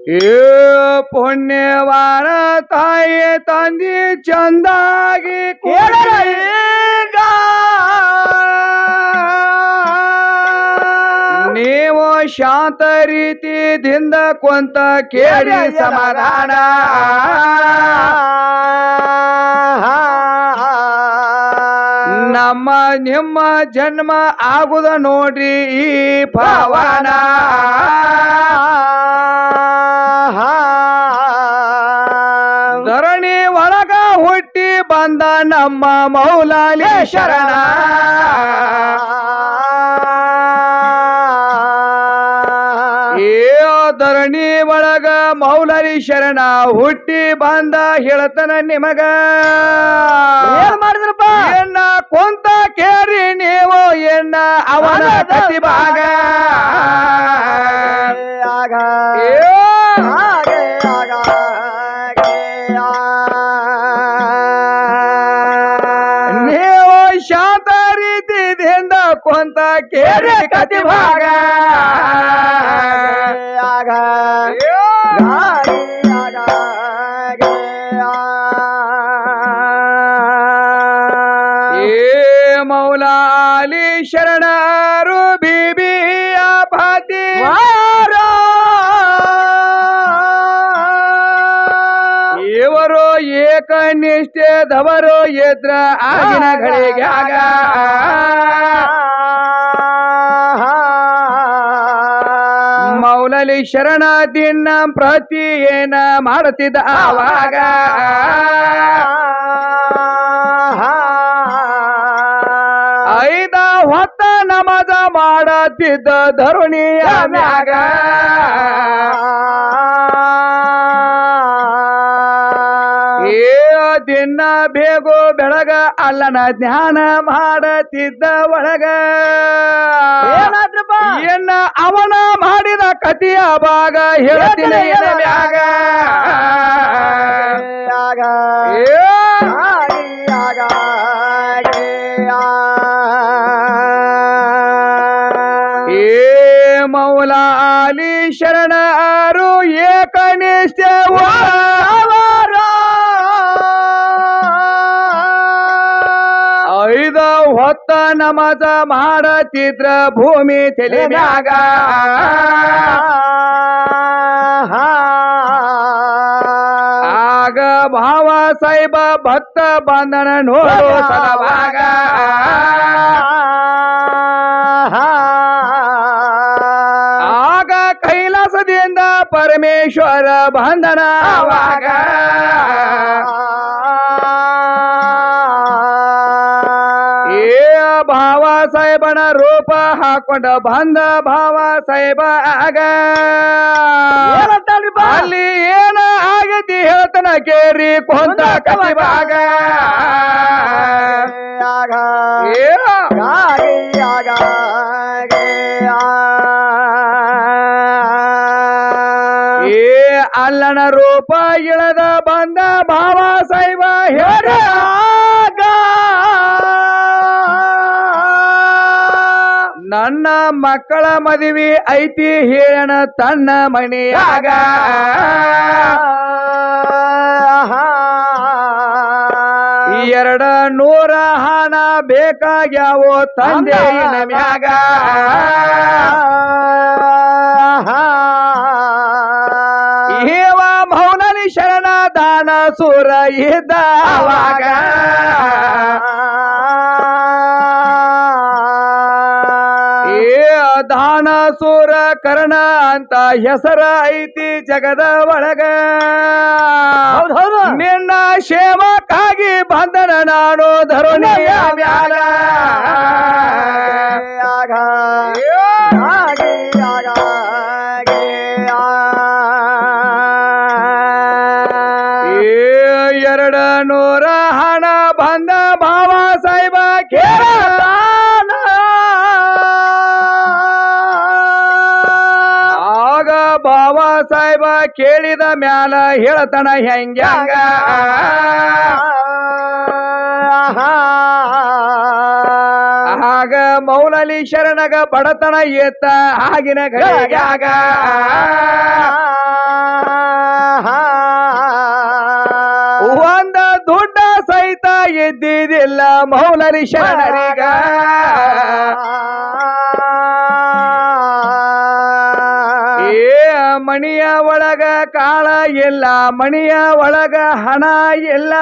ಏ ಪುಣ್ಯವಾನ ತಾಯಿ ತಂದಿ ಚಂದಾಗಿ ಕೇಳೀಗ ನೀವು ಶಾಂತ ರೀತಿಯಿಂದ ಕೊಂತ ಕೇಳಿ ಸಮಾಧಾನ ನಮ್ಮ ನಿಮ್ಮ ಜನ್ಮ ಆಗುದ ನೋಡ್ರಿ ಈ ಪಾವನ ಧರಣಿ ಒಳಗ ಹುಟ್ಟಿ ಬಂದ ನಮ್ಮ ಮೌಲಾಲಿ ಶರಣ ಧರಣಿ ಒಳಗ ಮೌಲಾಲಿ ಶರಣ ಹುಟ್ಟಿ ಬಂದ ಹೇಳ್ತಾನ ನಿಮಗ ಏನ್ ಮಾಡಿದ್ರಪ್ಪ ಎನ್ನ ಕೊಂತ ಕೇರಿ ನೀವು ಎನ್ನ ಅವನ ಕತಿ ಭಾಗ ನೀವು ಶಾಂತ ರೀತಿಯಿಂದ ಕೊಂತ ಕೇರಿ ಕತಿ ಭಾಗ ಮೌಲಾಲಿ ಶರಣರು ಬಿಬಿಯ ಪಾತಿ ಇವರು ಏಕನಿಷ್ಠದವರು ಎದ್ರ ಆಗಿನ ಗಳಿಗ್ಯಾಗ ಮೌಲಾಲಿ ಶರಣ ದಿನ ಪ್ರತಿ ಏನ ಮಾಡುತ್ತಿದ್ದ ಆವಾಗ ಐದ ಹೊತ್ತ ನಮಜ ಮಾಡತಿದ್ದ ಧರುಣಿಯ ಮ್ಯಾಗ ದಿನ ಬೇಗೋ ಬೆಳಗ ಅಲ್ಲನ ಧ್ಯಾನ ಮಾಡತಿದ್ದ ಒಳಗ ಎನ್ನ ಅವನ ಮಾಡಿದ ಕತಿಯ ಭಾಗ ಹೇಳ್ತೀನಿ ಮ್ಯಾಗ ಮೌಲಾಲಿ ಶರಣರು ಏಕನಿಷ್ಠ ಐದ ಹೊತ್ತ ನಮಜ ಮಾಡತಿದ್ರ ಭೂಮಿ ತಲೆ ಮ್ಯಾಗ ಆಗ ಭಾವ ಸಾಹಿಬ ಭಕ್ತ ಬಂಧನ ನೋಡೋ ಸಲವಾಗ ಆಗ ಕೈಲಾಸದಿಂದ ಪರಮೇಶ್ವರ ಬಂಧನ ಆವಾಗ ಭಾವ ಸಾಹೇಬನ ರೂಪ ಹಾಕೊಂಡ ಬಂದ ಭಾವ ಸಾಹೇಬ ಆಗ ಅಲ್ಲಿ ಏನ ಆಗತಿ ಹೇಳ್ತನ ಕೇರಿ ಕೊಂತ ಕತಿವಾಗ ಅಲ್ಲನ ರೂಪ ಇಳದ ಬಂದ ಭಾವ ಸಾಹೇಬ ಹೇಳ ನನ್ನ ಮಕ್ಕಳ ಮದುವೆ ಐತಿ ಹೇಳಣ ತನ್ನ ಮನೆಯಾಗ ಎರಡ ನೂರ ಹಣ ಬೇಕಾಗ್ಯಾವೋ ತಂದೆಯಿನ ಮ್ಯಾಗ ಹೇವ ಮೌಲಾಲಿ ಶರಣ ದಾನ ಸೂರ ಇದ್ದಾವಾಗ ದಾನ ಸೂರ ಕರ್ಣ ಅಂತ ಹೆಸರ ಐತಿ ಜಗದ ಒಳಗ ನಿನ್ನ ಸೇವಕ್ಕಾಗಿ ಬಂದನ ನಾನು ಧರುಣಿಯ ಮ್ಯಾಲ ಎರಡ ನೂರ ಹಣ ಬಂದ ಭಾವ ಸಾಹೇಬ ಕೇಳ ಬಾಬಾ ಸಾಹೇಬ ಕೇಳಿದ ಮ್ಯಾಲ ಹೇಳ್ತಾನ ಹೆಂಗ್ಯಾಂಗ ಆಗ ಮೌಲಾಲಿ ಶರಣಗ ಬಡತನ ಎತ್ತ ಆಗಿನ ಗಳಿಗ್ಯಾಗ ಇದ್ದಿದ್ದಿಲ್ಲ ಮೌಲಲಿ ಶರಣರಿಗ ಏ ಮಣಿಯ ಒಳಗ ಕಾಳ ಇಲ್ಲ ಮಣಿಯ ಒಳಗ ಹಣ ಇಲ್ಲ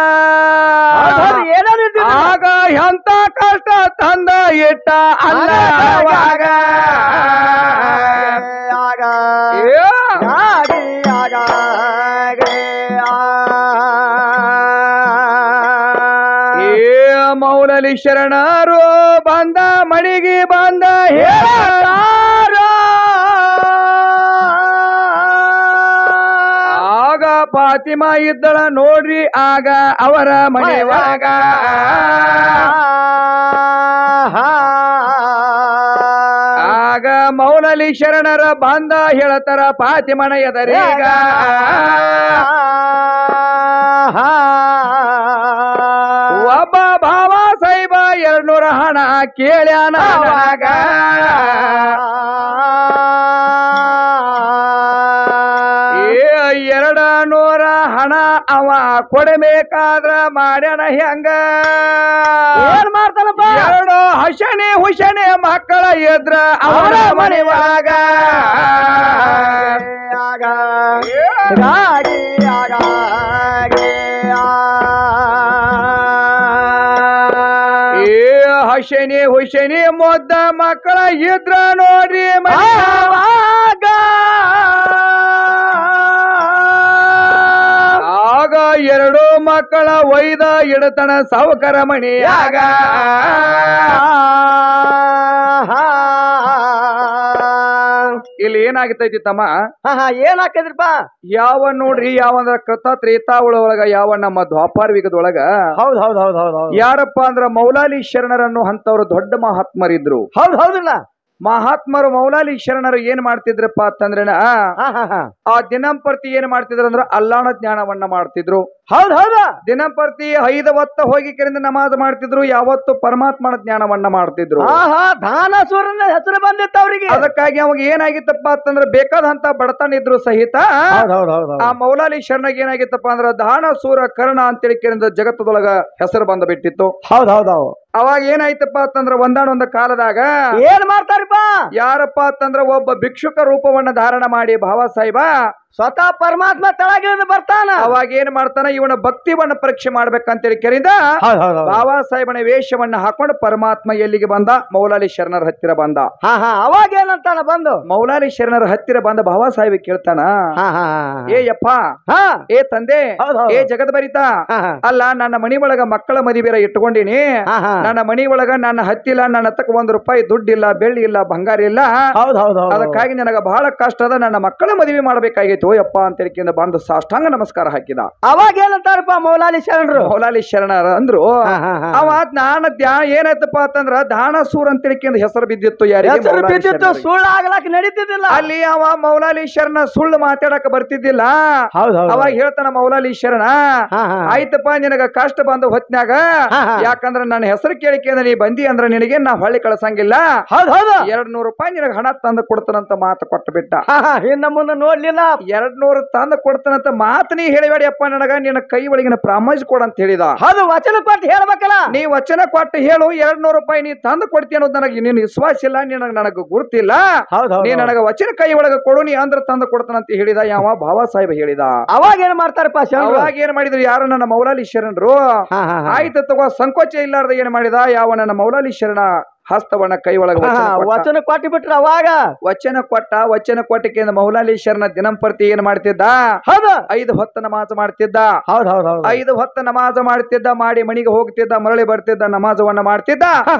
ಆಗ ಎಂತ ಕಷ್ಟ ತಂದ ಇಟ್ಟ ಅಲ್ಲ ಅವಾಗ ಮೌಲಲಿ ಶರಣರು ಬಂದ ಮಣಿಗೆ ಬಂದ ಹೇಳಾರ ಆಗ ಫಾತಿಮಾ ಇದ್ದಳ ನೋಡ್ರಿ ಆಗ ಅವರ ಮನೆ ಒಳಗ ಆಗ ಮೌಲಲಿ ಶರಣರ ಬಂದ ಹೇಳತಾರ ಫಾತಿಮನ ಎದರೀಗ ಒಬ್ಬ ಭಾವ ಸಾಹಿಬ 200 ಹಣ ಕೇಳ್ಯಾನ ಏ 200 ಹಣ ಅವ ಕೊಡಬೇಕಾದ್ರ ಮಾಡ್ಯಾನ ಹೆಂಗ ಏನ್ ಮಾಡ್ತಾನಪ್ಪ 2 ಹಸಣೆ ಹುಷಣೆ ಮಕ್ಕಳ ಎದ್ರ ಅವರ ಮನೆ ಒಳಗ ಹಸಣಿ ಹುಷಣಿ ಮೊದ್ದ ಮಕ್ಕಳ ಇದ್ರ ನೋಡ್ರಿ ಆಗ 2 ಮಕ್ಕಳ ಒಯ್ದ ಇಡತನ ಸಾವುಕಾರ ಮಣಿಯಾಗ ಇಲ್ಲಿ ಏನಾಗಿತ್ತೈತಿ ತಮ್ಮ ಏನಾಕದ್ರಿಪ್ಪ ಯಾವ ನೋಡ್ರಿ ಯಾವಂದ್ರ ಕೃತ ತ್ರೇತಾವಳ ಒಳಗ ಯಾವ ನಮ್ಮ ದ್ವಾಪಾರ ಯುಗದೊಳಗ ಹೌದ್ ಹೌದ್ ಹೌದ್ ಹೌದ್ ಹೌದ್ ಯಾರಪ್ಪ ಅಂದ್ರ ಮೌಲಾಲಿ ಶರಣರನ್ನು ಅಂತವ್ರು ದೊಡ್ಡ ಮಹಾತ್ಮರಿದ್ರು ಹೌದ್ ಹೌದಿಲ್ಲ ಮಹಾತ್ಮರು ಮೌಲಾಲಿ ಶರಣರು ಏನ್ ಮಾಡ್ತಿದ್ರಪ್ಪ ಅಂತಂದ್ರೆನ ಆ ದಿನಂಪ್ರತಿ ಏನ್ ಮಾಡ್ತಿದ್ರು ಅಂದ್ರ ಅಲ್ಲಾಣ ಜ್ಞಾನವನ್ನ ಮಾಡ್ತಿದ್ರು ಹೌದ್ ಹೌದ ದಿನಂಪ್ರತಿ 5 ಹೊತ್ತ ಹೋಗಿ ಕರಿಂದ ನಮಾಜ್ ಮಾಡ್ತಿದ್ರು ಯಾವತ್ತು ಪರಮಾತ್ಮನ ಜ್ಞಾನವನ್ನ ಮಾಡ್ತಿದ್ರು ದಾನಸೂರನ ಹೆಸರು ಬಂದಿತ್ತು ಅವ್ರಿಗೆ ಅದಕ್ಕಾಗಿ ಅವಾಗ ಏನಾಗಿತ್ತಪ್ಪ ಅಂತಂದ್ರೆ ಬೇಕಾದಂತ ಬಡತನ ಇದ್ರು ಸಹಿತ ಆ ಮೌಲಾಲಿ ಶರಣಗೆ ಏನಾಗಿತ್ತಪ್ಪ ಅಂದ್ರ ದಾನಸೂರ ಕರ್ಣ ಅಂತೇಳಿ ಕೇಳಿದ ಜಗತ್ತದೊಳಗ ಹೆಸರು ಬಂದ ಬಿಟ್ಟಿತ್ತು ಹೌದ್ ಹೌದವ್ ಅವಾಗ ಏನಾಯ್ತಪ್ಪ ಅಂತಂದ್ರ ಒಂದಾನೊಂದ ಕಾಲದಾಗ ಏನ್ ಮಾಡ್ತಾರಪ್ಪ ಯಾರಪ್ಪ ಅಂತಂದ್ರ ಒಬ್ಬ ಭಿಕ್ಷುಕ ರೂಪವನ್ನ ಧಾರಣ ಮಾಡಿ ಭಾವ ಸಾಹಿಬ ಸ್ವತಃ ಪರಮಾತ್ಮ ತೆಳಗಿಳಿದು ಬರ್ತಾನ ಅವಾಗ ಏನ್ ಮಾಡ್ತಾನ ಇವನ ಭಕ್ತಿವನ್ನ ಪರೀಕ್ಷೆ ಮಾಡ್ಬೇಕಂತೇಳಿ ಕೆರಿಂದ ಬಾಬಾ ಸಾಹೇಬನ ವೇಷವನ್ನ ಹಾಕೊಂಡು ಪರಮಾತ್ಮ ಎಲ್ಲಿಗೆ ಬಂದ ಮೌಲಾಲಿ ಶರಣರ ಹತ್ತಿರ ಬಂದ ಅವಾಗ ಏನಂತಾನ ಬಂದು ಮೌಲಾಲಿ ಶರಣರ ಹತ್ತಿರ ಬಂದ ಬಾಬಾ ಸಾಹೇಬ್ ಕೇಳ್ತಾನ ಏ ಯಪ್ಪ ಏ ತಂದೆ ಏ ಜಗತ್ ಬರಿತ ಅಲ್ಲ ನನ್ನ ಮನಿ ಒಳಗ ಮಕ್ಕಳ ಮದುವೆರ ಇಟ್ಕೊಂಡಿನಿ ನನ್ನ ಮನಿ ಒಳಗ ನನ್ನ ಹತ್ತಿಲ್ಲ ನನ್ನ ಹತ್ತಕ್ಕೆ ₹1 ದುಡ್ಡಿಲ್ಲ ಬೆಳ್ಳಿ ಇಲ್ಲ ಬಂಗಾರ ಇಲ್ಲ ಅದಕ್ಕಾಗಿ ನನಗ ಬಹಳ ಕಷ್ಟ ಅದ ನನ್ನ ಮಕ್ಕಳ ಮದುವೆ ಮಾಡ್ಬೇಕಾಗಿತ್ತು ಯಪ್ಪ ಅಂತ ಹೇಳಿಕೆಯಿಂದ ಬಂದು ಸಾಷ್ಟಾಂಗ ನಮಸ್ಕಾರ ಹಾಕಿದ ಅವಾಗ ಏನಂತಾರಪ್ಪ ಮೌಲಾಲಿ ಶರಣರ ಅಂದ್ರು ಅವ ಜ್ಞಾನ ಏನಾಯ್ತಪ್ಪ ಅಂತಂದ್ರ ದಾನಸೂರ್ ಅಂತ ಹೇಳಿಕೆಯಿಂದ ಹೆಸರು ಬಿದ್ದಿತ್ತು ಯಾರಿಗೆ ಸುಳ್ಳು ಆಗ್ಲಾಕ ನಡೀತಿದ್ದಿಲ್ಲ ಅಲ್ಲಿ ಅವ ಮೌಲಾಲಿ ಶರಣ ಸುಳ್ಳು ಮಾತಾಡಕ ಬರ್ತಿದ್ದಿಲ್ಲ ಅವಾಗ ಹೇಳ್ತಾನ ಮೌಲಾಲಿ ಶರಣ ಆಯ್ತಪ್ಪ ನಿನಗ ಕಷ್ಟ ಬಂದ ಹೊತ್ನ್ಯಾಗ ಯಾಕಂದ್ರ ನನ್ನ ಹೆಸರು ಕೇಳಿಕೆಯಿಂದ ನೀ ಬಂದಿ ಅಂದ್ರ ನಿನಗೆ ನಾ ಹೊಳ್ಳಿ ಕಳ್ಸಂಗಿಲ್ಲ ₹200 ನಿನಗ ಹಣ ತಂದು ಕೊಡ್ತಾನಂತ ಮಾತು ಕೊಟ್ಟು ಬಿಟ್ಟ ಇನ್ನ ಮುಂದೆ ನೋಡ್ಲಿಲ್ಲ 200 ತಂದು ಕೊಡ್ತಾನಂತ ಮಾತು ನೀ ಹೇಳಿಬೇಡಿಯಪ್ಪ ನನಗ ನಿನ್ನ ಕೈ ಒಳಗಿನ ಪ್ರಾಮಿಸ್ ಕೊಡ ಅಂತ ಹೇಳಿದ ಅದು ವಚನ ಕೊಟ್ಟು ಹೇಳ್ಬೇಕಲ್ಲ ನೀ ವಚನ ಕೊಟ್ಟು ಹೇಳು ₹200 ನೀ ತಂದು ಕೊಡ್ತೀಯ ಅನ್ನೋದು ನನಗೆ ನಿನ್ನ ವಿಶ್ವಾಸ ಇಲ್ಲ ನನಗ ಗುರುತಿಲ್ಲ ನೀ ನನಗ ವಚನ ಕೈ ಒಳಗ ಕೊಡು ನೀ ಅಂದ್ರ ತಂದು ಕೊಡ್ತಾನಂತ ಹೇಳಿದ ಯಾವ ಬಾಬಾ ಸಾಹೇಬ್ ಹೇಳಿದ ಅವಾಗ ಏನ್ ಮಾಡ್ತಾರಪ್ಪ ಅವಾಗ ಏನ್ ಮಾಡಿದ್ರು ಯಾರು ನನ್ನ ಮೌಲಾಲಿ ಶರಣರು ಆಯ್ತು ತಗೋ ಸಂಕೋಚ ಇಲ್ಲಾರ್ದ ಏನ್ ಮಾಡಿದ ಯಾವ ನನ್ನ ಮೌಲಾಲಿ ಶರಣ ಹಸ್ತವನ್ನ ಕೈ ಒಳಗ ವಚನ ಕೊಟ್ಟು ಬಿಟ್ರ ಅವಾಗ ವಚನ ಕೊಟ್ಟಿಕೆಯಿಂದ ಮೌಲಾಲಿ ಶರಣ ದಿನಂಪ್ರತಿ ಏನ್ ಮಾಡ್ತಿದ್ದ 5 ಹೊತ್ತ ನಮಾಜ್ ಮಾಡ್ತಿದ್ದ 5 ಹೊತ್ತ ನಮಾಜ್ ಮಾಡ್ತಿದ್ದ ಮಾಡಿ ಮಣಿಗೆ ಹೋಗ್ತಿದ್ದ ಮರಳಿ ಬರ್ತಿದ್ದ ನಮಾಜವನ್ನ ಮಾಡ್ತಿದ್ದ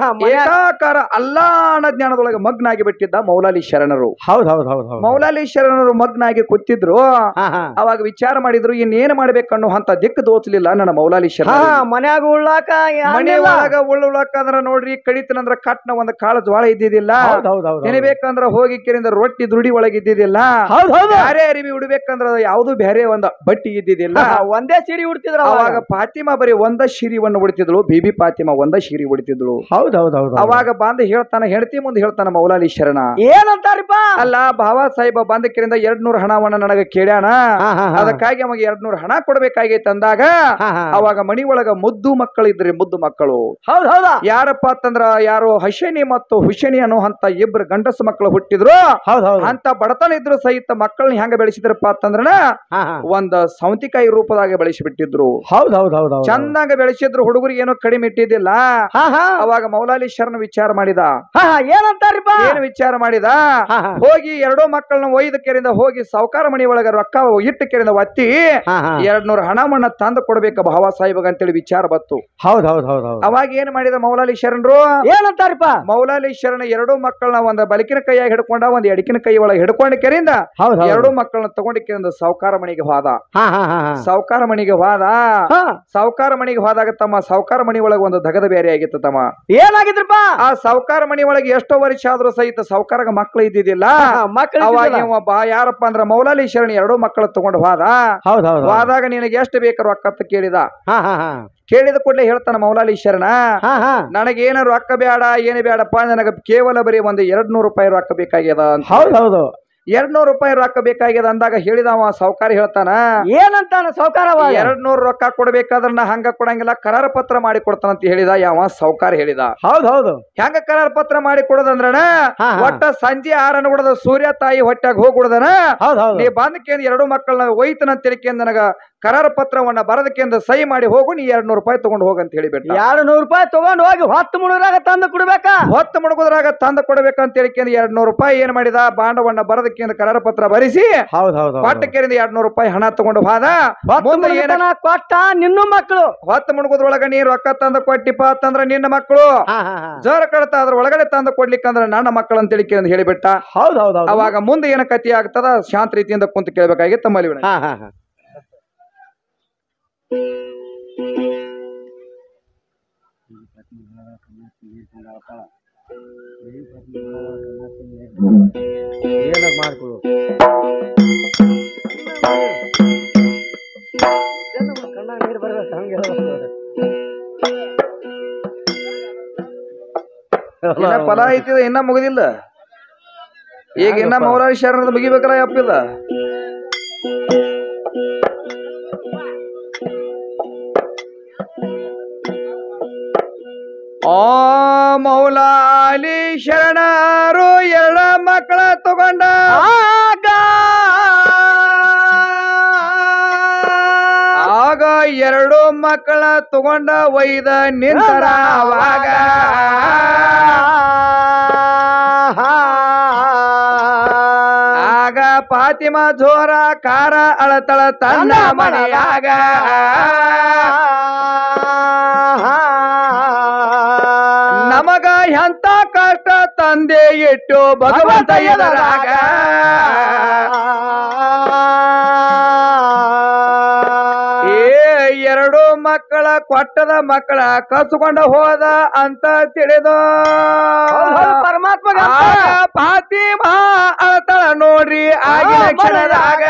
ಏಕಾಕಾರ ಅಲ್ಲಾನ ಜ್ಞಾನದೊಳಗೆ ಮಗ್ನಾಗಿ ಬಿಟ್ಟಿದ್ದ ಮೌಲಾಲಿ ಶರಣರು ಮೌಲಾಲಿ ಶರಣರು ಮಗ್ನಾಗಿ ಕೂತಿದ್ರು ಅವಾಗ ವಿಚಾರ ಮಾಡಿದ್ರು ಇನ್ನೇನ್ ಮಾಡ್ಬೇಕನ್ನೋ ಅಂತ ದಿಕ್ಕು ದೋಚಲಿಲ್ಲ ನನ್ನ ಮೌಲಾಲಿ ಶರಣ ಮನ್ಯಾಗ ಉಳ್ಳಾಕ ಮನೆ ಒಳಗ ಉಳ್ಳಾಕ ಅಂದ್ರ ನೋಡ್ರಿ ಕಡಿತನಂದ್ರ ಪಟ್ನ ಒಂದು ಕಾಳು ಜ್ವಾಳ ಇದ್ದಿದ್ದಿಲ್ಲ ಹೌದೌದು ತಿನ್ಬೇಕಂದ್ರ ಹೋಗಿ ಕೆರಿಂದ ರೊಟ್ಟಿ ದುಡಿ ಒಳಗೆ ಇದ್ದಿದ್ದಿಲ್ಲ ಬ್ಯಾರೆ ಅರಿವಿ ಉಡ್ಬೇಕಂದ್ರ ಯಾವ್ದು ಬೇರೆ ಒಂದ ಬಟ್ಟಿ ಇದ್ದಿದ್ದಿಲ್ಲ ಒಂದೇ ಸೀರೆ ಉಡ್ತಿದ್ರ ಅವಾಗ ಫಾತಿಮಾ ಬರೀ ಒಂದ ಶಿರಿವನ್ನು ಉಡ್ತಿದ್ಳು ಬಿಬಿ ಫಾತಿಮಾ ಒಂದ ಶಿರಿ ಉಡ್ತಿದ್ಳು ಹೌದೌದು ಅವಾಗ ಬಂದ್ ಹೇಳ್ತಾನ ಹೆಂಡತಿ ಮುಂದೆ ಹೇಳ್ತಾನ ಮೌಲಾಲಿ ಶರಣ ಏನಂತಾರಿಪ್ಪ ಅಲ್ಲ ಬಾಬಾ ಸಾಹೇಬ ಬಂದ ಕೆರಿಂದ 200 ಹಣವನ್ನ ನನಗ ಕೇಳ್ಯಾನ ಅದಕ್ಕಾಗಿ ಅವಾಗ 200 ಹಣ ಕೊಡ್ಬೇಕಾಗೈತೆ ಅಂದಾಗ ಅವಾಗ ಮನಿ ಒಳಗ ಮುದ್ದು ಮಕ್ಕಳು ಇದ್ರಿ ಮುದ್ದು ಮಕ್ಕಳು ಹೌದೌದ ಯಾರಪ್ಪ ಅಂತಂದ್ರ ಯಾರು ಹಶನಿ ಮತ್ತು ಹುಶನಿ ಅನ್ನೋ ಅಂತ ಇಬ್ರು ಗಂಡಸು ಮಕ್ಕಳು ಹುಟ್ಟಿದ್ರು ಅಂತ ಬಡತನ ಇದ್ರು ಸಹಿತ ಮಕ್ಕಳನ್ನ ಹೆಂಗ ಬೆಳೆಸಿದ್ರಪ್ಪ ಅಂತಂದ್ರ ಒಂದ್ ಸೌಂತಿಕಾಯಿ ರೂಪದಾಗ ಬೆಳೆಸಿಬಿಟ್ಟಿದ್ರು ಹೌದೌದು ಚಂದಾಗ ಬೆಳೆಸಿದ್ರು ಹುಡುಗರಿಗೆ ಏನೋ ಕಡಿಮೆ ಇಟ್ಟಿದ್ದಿಲ್ಲ ಅವಾಗ ಮೌಲಾಲಿ ಶರಣ ವಿಚಾರ ಮಾಡಿದ ಏನಂತಾರಿಪ್ಪ ಏನು ವಿಚಾರ ಮಾಡಿದ ಹೋಗಿ 2 ಮಕ್ಕಳನ್ನ ಒಯ್ದ ಕೆರಿಂದ ಹೋಗಿ ಸಾವುಕಾರ ಮನಿ ಒಳಗ ರೊಕ್ಕ ಇಟ್ಟು ಕೆರಿಂದ ಒತ್ತಿ 200 ಹಣವನ್ನ ತಂದು ಕೊಡ್ಬೇಕು ಬಾಬಾ ಸಾಹೇಬ್ ಅಂತೇಳಿ ವಿಚಾರ ಬತ್ತು ಹೌದೌದು ಅವಾಗ ಏನ್ ಮಾಡಿದ ಮೌಲಾಲಿ ಶರಣರು ಏನಂತಾರಿಪ್ಪ ಮೌಲಾಲಿ ಶರಣ 2 ಮಕ್ಕಳನ್ನ ಒಂದ್ ಬಲಕಿನ ಕೈಯಾಗ ಹಿಡ್ಕೊಂಡ ಒಂದ್ ಎಡಕಿನ ಕೈ ಒಳಗೆ ಹಿಡ್ಕೊಂಡ ಕೆರಿಂದ 2 ಮಕ್ಕಳನ್ನ ತಗೊಂಡ ಕೆರಿಂದ ಸಾವುಕಾರ ಮನಿಗೆ ಹೋದ ಸಾವುಕಾರ ಮನಿಗೆ ಹೋದ ಸಾವುಕಾರ ಮನಿಗೆ ಹೋದಾಗ ತಮ್ಮ ಸಾವುಕಾರ ಮನಿ ಒಳಗೆ ಒಂದು ದಗದ ಬೇರೆ ಆಗಿತ್ತು ತಮ್ಮ ಏನಾಗಿದ್ರಪ್ಪ ಆ ಸಾವುಕಾರ ಮನಿ ಒಳಗೆ ಎಷ್ಟೋ ವರ್ಷ ಆದ್ರೂ ಸಹಿತ ಸಾವುಕಾರಗ ಮಕ್ಕಳು ಇದ್ದಿದ್ದಿಲ್ಲ ಅವಾಗ ಯಾರಪ್ಪ ಅಂದ್ರ ಮೌಲಾಲಿ ಶರಣಿ 2 ಮಕ್ಕಳು ತಗೊಂಡು ಹೋದ ಹೋದಾಗ ನಿನಗೆ ಎಷ್ಟು ಬೇಕು ರೊಕ್ಕ ಅಂತ ಕೇಳಿದ ಕೇಳಿದ ಕೂಡಲೇ ಹೇಳ್ತಾನ ಮೌಲಾಲಿ ಶರಣ ನನಗೇನ ರೊಕ್ಕ ಬೇಡ ಏನು ಬೇಡಪ್ಪ ನನಗ ಕೇವಲ ಬರೀ ಒಂದು 200 ರೂಪಾಯಿ ರೊಕ್ಕ ಬೇಕಾಗ್ಯದ ಅಂತ 200 ರೂಪಾಯಿ ರೊಕ್ಕ ಬೇಕಾಗ್ಯದ ಅಂದಾಗ ಹೇಳಿದವ ಸಾವುಕಾರ ಹೇಳ್ತಾನ ಏನಂತಾನ ಸಾವುಕಾರ 200 ರೊಕ್ಕ ಕೊಡ್ಬೇಕಾದ್ರ ನಾ ಹಂಗ ಕೊಡಂಗಿಲ್ಲ ಕರಾರ ಪತ್ರ ಮಾಡಿ ಕೊಡ್ತಾನಂತ ಹೇಳಿದ ಯಾವ ಸಾವುಕಾರ ಹೇಳಿದ ಹೌದೌದು ಹೆಂಗ ಕರಾರ ಪತ್ರ ಮಾಡಿ ಕೊಡೋದಂದ್ರಣ ಒಟ್ಟ ಸಂಜೆ 6 ಕೊಡದ ಸೂರ್ಯ ತಾಯಿ ಹೊಟ್ಟಾಗ ಹೋಗ್ಬಿಡದನ ನೀ ಬಂದಕ್ಕೆ 2 ಮಕ್ಕಳನ್ನ ಒಯ್ತನ ತಿಳ್ಕೆಂದ ನನಗ ಕರಾರ ಪತ್ರವನ್ನ ಬರದಕ್ಕೆಂದ ಸಹಿ ಮಾಡಿ ಹೋಗು ನೀ 200 ರೂಪಾಯಿ ತಗೊಂಡು ಹೋಗಂತ ಹೇಳಿಬಿಟ್ಟ 200 ರೂಪಾಯಿ ತಗೊಂಡು ಹೋಗಿ 10 ಮುಳುಗರಾಗ ತಂದು ಕೊಡ್ಬೇಕಾ 10 ಮುಳುಗುದ್ರಾಗ ತಂದು ಕೊಡ್ಬೇಕಂತ ಹೇಳಿಕೆಂದ 200 ರೂಪಾಯಿ ಏನ್ ಮಾಡಿದ ಬಾಂಡವನ್ನ ಬರದಕ್ಕೆಂದ ಕರಾರ ಪತ್ರ ಬರಿಸಿ ಕೊಟ್ಟಕೆರಿಂದ 200 ರೂಪಾಯಿ ಹಣ ತಗೊಂಡು ಹೋದ ಮುಂದೆ ಏನ ಕೊಟ್ಟ ನಿನ್ನ ಮಕ್ಕಳು 10 ಮುಳುಗುದ್ರೊಳಗ ನೀ ರೊಕ್ಕ ತಂದು ಕೊಟ್ಟಿಪ್ಪ ಅಂತಂದ್ರ ನಿನ್ನ ಮಕ್ಕಳು ಜೋರ ಕಡತ ಅದ್ರ ಒಳಗಡೆ ತಂದು ಕೊಡ್ಲಿಕ್ಕಂದ್ರ ನನ್ನ ಮಕ್ಕಳು ಅಂತ ಹೇಳಿಕೆಂದ ಹೇಳಿಬಿಟ್ಟ ಅವಾಗ ಮುಂದೆ ಏನ ಕತಿ ಆಗ್ತದ ಶಾಂತ ರೀತಿಯಿಂದ ಕುಂತ ಕೇಳಬೇಕಾಗಿತ್ತು ಮಲಿವಿನ ಏನಾಗ ಮಾಡ್ಕೊಡು ಕಣ್ಣಾಗ ನೀರು ಬರ್ಬೇಕು ಹಂಗೆ ಫಲ ಐತಿದ ಇನ್ನ ಮುಗಿದಿಲ್ಲ ಈಗ ಇನ್ನ ಮೌಲಾಲಿ ಶರಣದ ಮುಗಿಬೇಕಲ್ಲ ಅಪ್ಪಿಲ್ಲ ಮೌಲಾಲಿ ಶರಣರು 2 ಮಕ್ಕಳ ತಗೊಂಡ ಆಗ 2 ಮಕ್ಕಳ ತಗೊಂಡ ಒಯ್ದ ನಿಂತರ ಅವಾಗ ಆಗ ಫಾತಿಮಾ ಜೋರ ಕಾರ ಅಳತಳ ತನ್ನ ಮನೆಯಾಗ ನಮಗ ಎಂತ ಕಷ್ಟ ತಂದೆ ಇಟ್ಟು ಭಗವಂತ ಎದರಾಗ ಎರಡು ಮಕ್ಕಳ ಕೊಟ್ಟದ ಮಕ್ಕಳ ಕಸ್ಕೊಂಡ ಹೋದ ಅಂತ ತಿಳಿದು ಪರಮಾತ್ಮ ಫಾತಿಮಾ ಅಳತಳ ನೋಡ್ರಿ ಆಗಿನ ಕ್ಷಣದಾಗ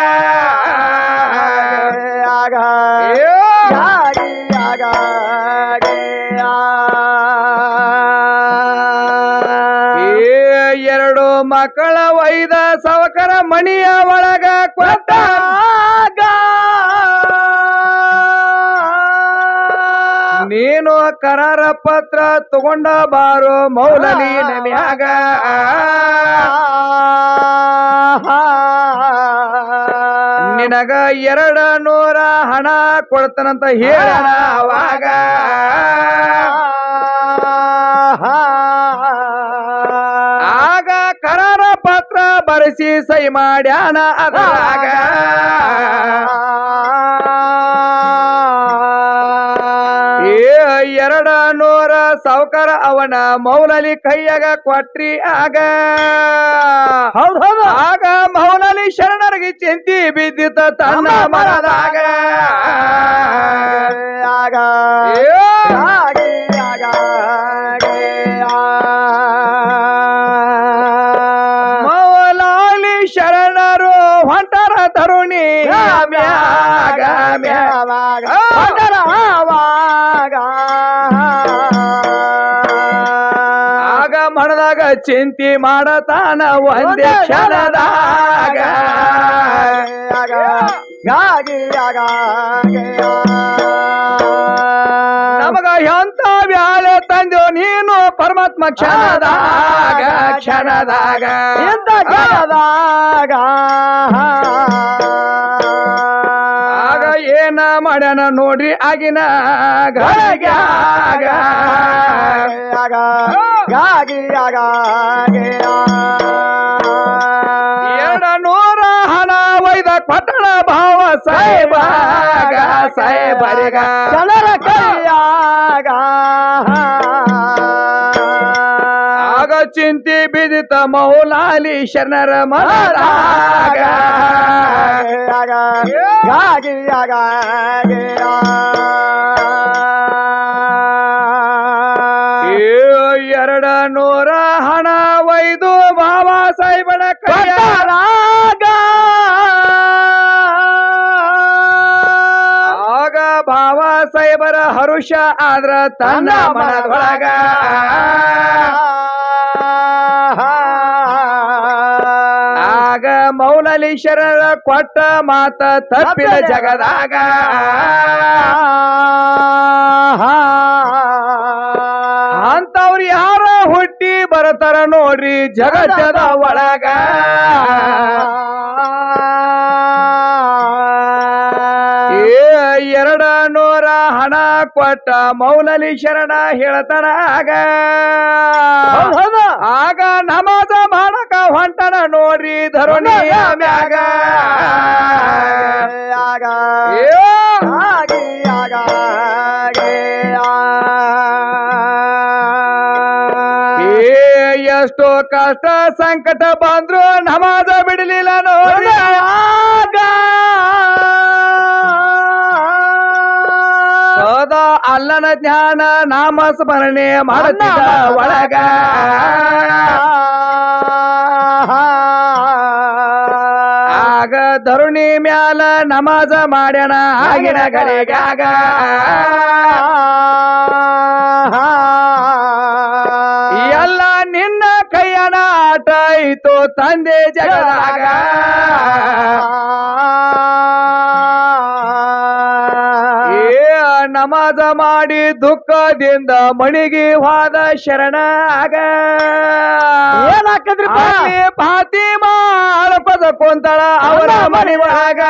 ಎರಡು ಮಕ್ಕಳ ಒಯ್ದ ಸಾವುಕಾರ ಮಣಿಯ ಒಳಗ ಕೊಟ್ಟಾಗ ನೀನು ಕರಾರ ಪತ್ರ ತಗೊಂಡ ಬಾರೋ ಮೌಲಲಿ ನಮ್ಯಾಗ ನಿನಗ 200 ಹಣ ಕೊಡ್ತಾನಂತ ಹೇಳಣ ಅವಾಗ ಆಗ ಕರಾರ ಪತ್ರ ಬರೆಸಿ ಸಹಿ ಮಾಡ್ಯಾನ ಅದ್ರಾಗ 200 ಸಾವುಕಾರ ಅವನ ಮೌಲಲಿ ಕೈಯಾಗ ಕೊಟ್ರಿ ಆಗ ಆಗ ಮೌಲಲಿ ಶರಣರಿಗೆ ಚಿಂತಿ ಬಿದ್ದಿತ್ತ ತನ್ನ ಮನದಾಗ ಆಗ ಹೊಂಟಾರ ತರುಣಿ ಮ್ಯಾಗ ಮ್ಯಾಗ ಆಗ ಮನದಾಗ ಚಿಂತಿ ಮಾಡತಾನ ಒಂದೇ ಕ್ಷಣದಾಗ ನಮಗ ಎಂತ ಬ್ಯಾಳೆ ತಂದೆವು ನೀನು ಪರಮಾತ್ಮ ಕ್ಷಣದಾಗ ಕ್ಷಣದಾಗ ಆಗ ಏನ ಮಾಡ್ಯಾನ ನೋಡ್ರಿ ಆಗಿನ ಎರಡು ನೂರ ಹಣ ಒಯ್ದ ಪಟ್ಟಣ ಭಾವ ಸಾಹೇಬಾಗ ಸಾಹೇಬರಿಗ ಜನರ ಕೈಯಾಗ ಆಗ ಚಿಂತಿ ಬಿದಿತ ಮೌಲಾಲಿ ಶರಣರ ಮನದಾಗ ಎರಡು ನೂರ ಹಣ ಒಯ್ದು ಬಾಬಾ ಸಾಹೇಬನ ಕೈಯಾಗ ಆಗ ಬಾಬಾ ಸಾಹೇಬರ ಹರುಷ ಆದ್ರ ತನ್ನ ಮನದೊಳಗ ಆಗ ಮೌಲಾಲಿ ಶರಣರ ಕೊಟ್ಟ ಮಾತ ತಪ್ಪಿದ ಜಗದಾಗ ಅಂತವ್ರು ಯಾರ ಹುಟ್ಟಿ ಬರತಾರ ನೋಡ್ರಿ ಜಗತ್ತದ ಒಳಗ ಎರಡ ನೂರ ಹಣ ಕೊಟ್ಟ ಮೌಲಾಲಿ ಶರಣ ಹೇಳ್ತಾನ ಆಗ ನಮಾಜ ಮಾಡಕ ಹೊಂಟನ ನೋಡ್ರಿ ಧರುಣಿಯ ಮ್ಯಾಗ ಎಷ್ಟೋ ಕಷ್ಟ ಸಂಕಟ ಬಂದ್ರು ನಮಾಜ ಬಿಡಲಿಲ್ಲ ನೋಡಿ ಸದಾ ಅಲ್ಲನ ಜ್ಞಾನ ನಾಮ ಸ್ಮರಣೆ ಮಾಡುತ್ತಿದ್ದ ಒಳಗ ಆಗ ಧರುಣಿ ಮ್ಯಾಲ ನಮಾಜ ಮಾಡ್ಯಾನ ಆಗಿನ ಗಳಿಗಾಗ ಎಲ್ಲ ನಿನ್ನ ಕೈಯನ ಆಟ ಇತ್ತು ತಂದೆ ಜಗದಾಗ ನಮಾಜ ಮಾಡಿ ದುಃಖದಿಂದ ಮಣಿಗಿ ಹೋದ ಶರಣಾಗ ಏನಾಕದ್ರಿ ಫಾತಿಮಾ ಅಳಪದ ಕೊಂತಳ ಅವರ ಮನೆ ಒಳಗ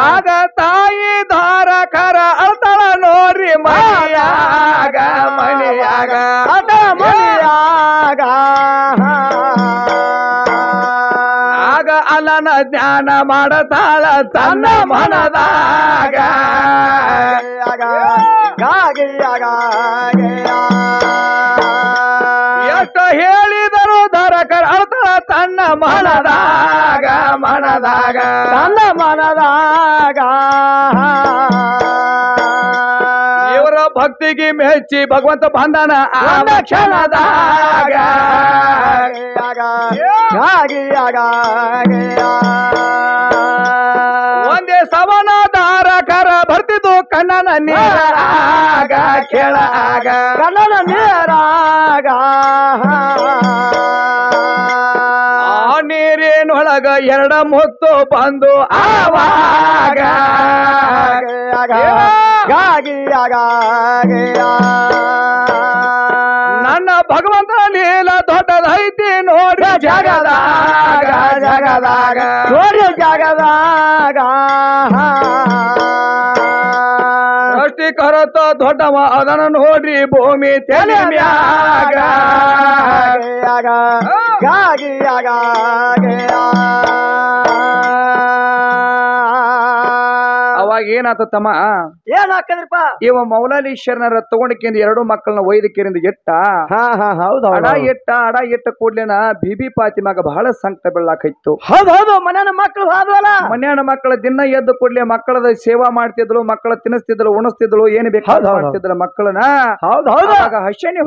ಆಗ ತಾಯಿ ಧಾರಕರ ಅಳ್ತಳ ನೋಡ್ರಿ ಮನೆಯಾಗ ಮನೆಯಾಗ ಆಗ ಅಲ್ಲನ ಜ್ಞಾನ ಮಾಡತಾಳ ತನ್ನ ಮನದಾಗ ಎಷ್ಟು ಹೇಳಿದರು ಧಾರಕರ ಅಳ್ತಳ ತನ್ನ ಮನದಾಗ ಮನದಾಗ ತನ್ನ ಮನದಾಗ ಇವರ ಭಕ್ತಿಗೆ ಮೆಚ್ಚಿ ಭಗವಂತ ಬಂಧನ ಆದ ಕ್ಷಣದಾಗ ಒಂದೇ ಸವನ ಧಾರಕರ ಬರ್ತಿದ್ದು ಕಣ್ಣನ ನೀರಾಗ ಕೆಳಗ ಕನ್ನಡ ನೀರಾಗ ನೀರಿನೊಳಗ ಎರಡ ಮುತ್ತು ಬಂದು ಆವಾಗ ನನ್ನ ಭಗವಂತನ ಲೀಲ ದೊಡ್ಡದೈತಿ ನೋಡಿ ಜಗದಾಗ ಜಗದಾಗ ನೋಡಿ ಜಗದಾಗ ಸೃಷ್ಟಿ ಕರತ ದೊಡ್ಡವ ಅದನ್ನು ನೋಡ್ರಿ ಭೂಮಿ ತಲೆ ಮ್ಯಾಗ ಅವಾಗ ಅವಾಗ ಏನಾತ ತಮ್ಮ ಏನ್ ಹಾಕದ್ರಿಪ್ಪ ಇವ ಮೌಲಾಲೀಶ್ವರನ ತಗೊಂಡಿಕೆಂದು ಎರಡು ಮಕ್ಕಳನ್ನ ಒಯ್ದಕ್ಕಿರಿಂದ ಇಟ್ಟ ಹೌದು ಅಡ ಇಟ್ಟ ಕೂಡ್ಲೇನ ಬಿಬಿ ಫಾತಿಮಾಗ ಬಹಳ ಸಂಕಟ ಬೀಳಾಕೈತು. ಹೌದು ಮನೆಯ ಮಕ್ಕಳು ಹಾದವಲ್ಲ ಮನ್ಯಾನ ಮಕ್ಕಳ ದಿನ ಎದ್ದು ಕೂಡ್ಲೆ ಮಕ್ಕಳದ ಸೇವಾ ಮಾಡ್ತಿದ್ಳು, ಮಕ್ಕಳ ತಿನ್ನಿಸ್ತಿದ್ಳು, ಉಣಿಸ್ತಿದ್ಳು, ಏನ್ ಬೇಕಾದ ಮಾಡ್ತಿದ್ರು ಮಕ್ಕಳನ್ನ. ಹೌದು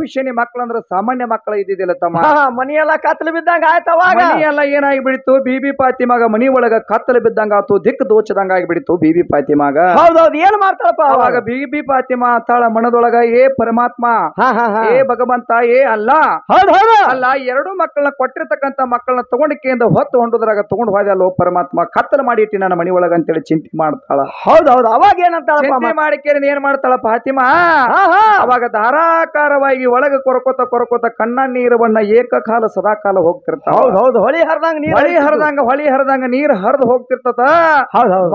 ಹುಷೇನಿ ಮಕ್ಕಳಂದ್ರ ಸಾಮಾನ್ಯ ಮಕ್ಕಳ ಇದ್ದಿದ್ದಿಲ್ಲ ತಮ್ಮ. ಮನೆಯೆಲ್ಲ ಕತ್ತಲು ಬಿದ್ದಂಗ ಆಯ್ತವಾಗ. ಮನೆಯೆಲ್ಲ ಏನಾಗಿ ಬಿಡಿತು, ಬಿಬಿ ಫಾತಿಮಾಗ ಮನಿ ಒಳಗ ಕತ್ತಲು ಬಿದ್ದಂಗ ಆತು, ದಿಕ್ ದೋಚದಂಗ ಆಗಿಬಿಡಿತು ಬಿಬಿ ಫಾತಿಮಾಗ. ಹೌದೌದು ಏನ್ ಮಾಡ್ತಾರಪ್ಪ ಅವಾಗ ಬಿಬಿ ಫಾತಿಮಾ ತಾಳ ಮನದೊಳಗ ಏ ಪರಮಾತ್ಮ, ಏ ಭಗವಂತ, ಏ ಅಲ್ಲ ಅಲ್ಲ ಎರಡು ಮಕ್ಕಳನ್ನ ಕೊಟ್ಟಿರ್ತಕ್ಕಂತ ಮಕ್ಕಳನ್ನ ತಗೊಂಡಿಕೆಯಿಂದ ಹೊತ್ತು ಹೊಂಡುದ್ರಾಗ ತಗೊಂಡು ಹೋದ ಅಲ್ಲೋ ಪರಮಾತ್ಮ, ಕತ್ತಲು ಮಾಡಿ ಇಟ್ಟಿ ನನ್ನ ಮನಿ ಒಳಗ ಅಂತೇಳಿ ಚಿಂತೆ ಮಾಡ್ತಾಳ. ಹೌದೌದು ಅವಾಗ ಏನಂತಾಳ ಚಿಂತೆ ಮಾಡಿಕೇರಿ ಏನ್ ಮಾಡ್ತಾಳ ಫಾತಿಮಾ, ಅವಾಗ ಧಾರಾಕಾರವಾಗಿ ಒಳಗ ಕೊರಕೋತ ಕಣ್ಣ ನೀರು ಬಣ್ಣ ಏಕಕಾಲ ಸದಾಕಾಲ ಹೋಗ್ತಿರ್ತಾವ. ಹೌದು ಹೊಳಿ ಹರಿದಂಗ ನೀರ್ ಹರಿದು ಹೋಗ್ತಿರ್ತದ.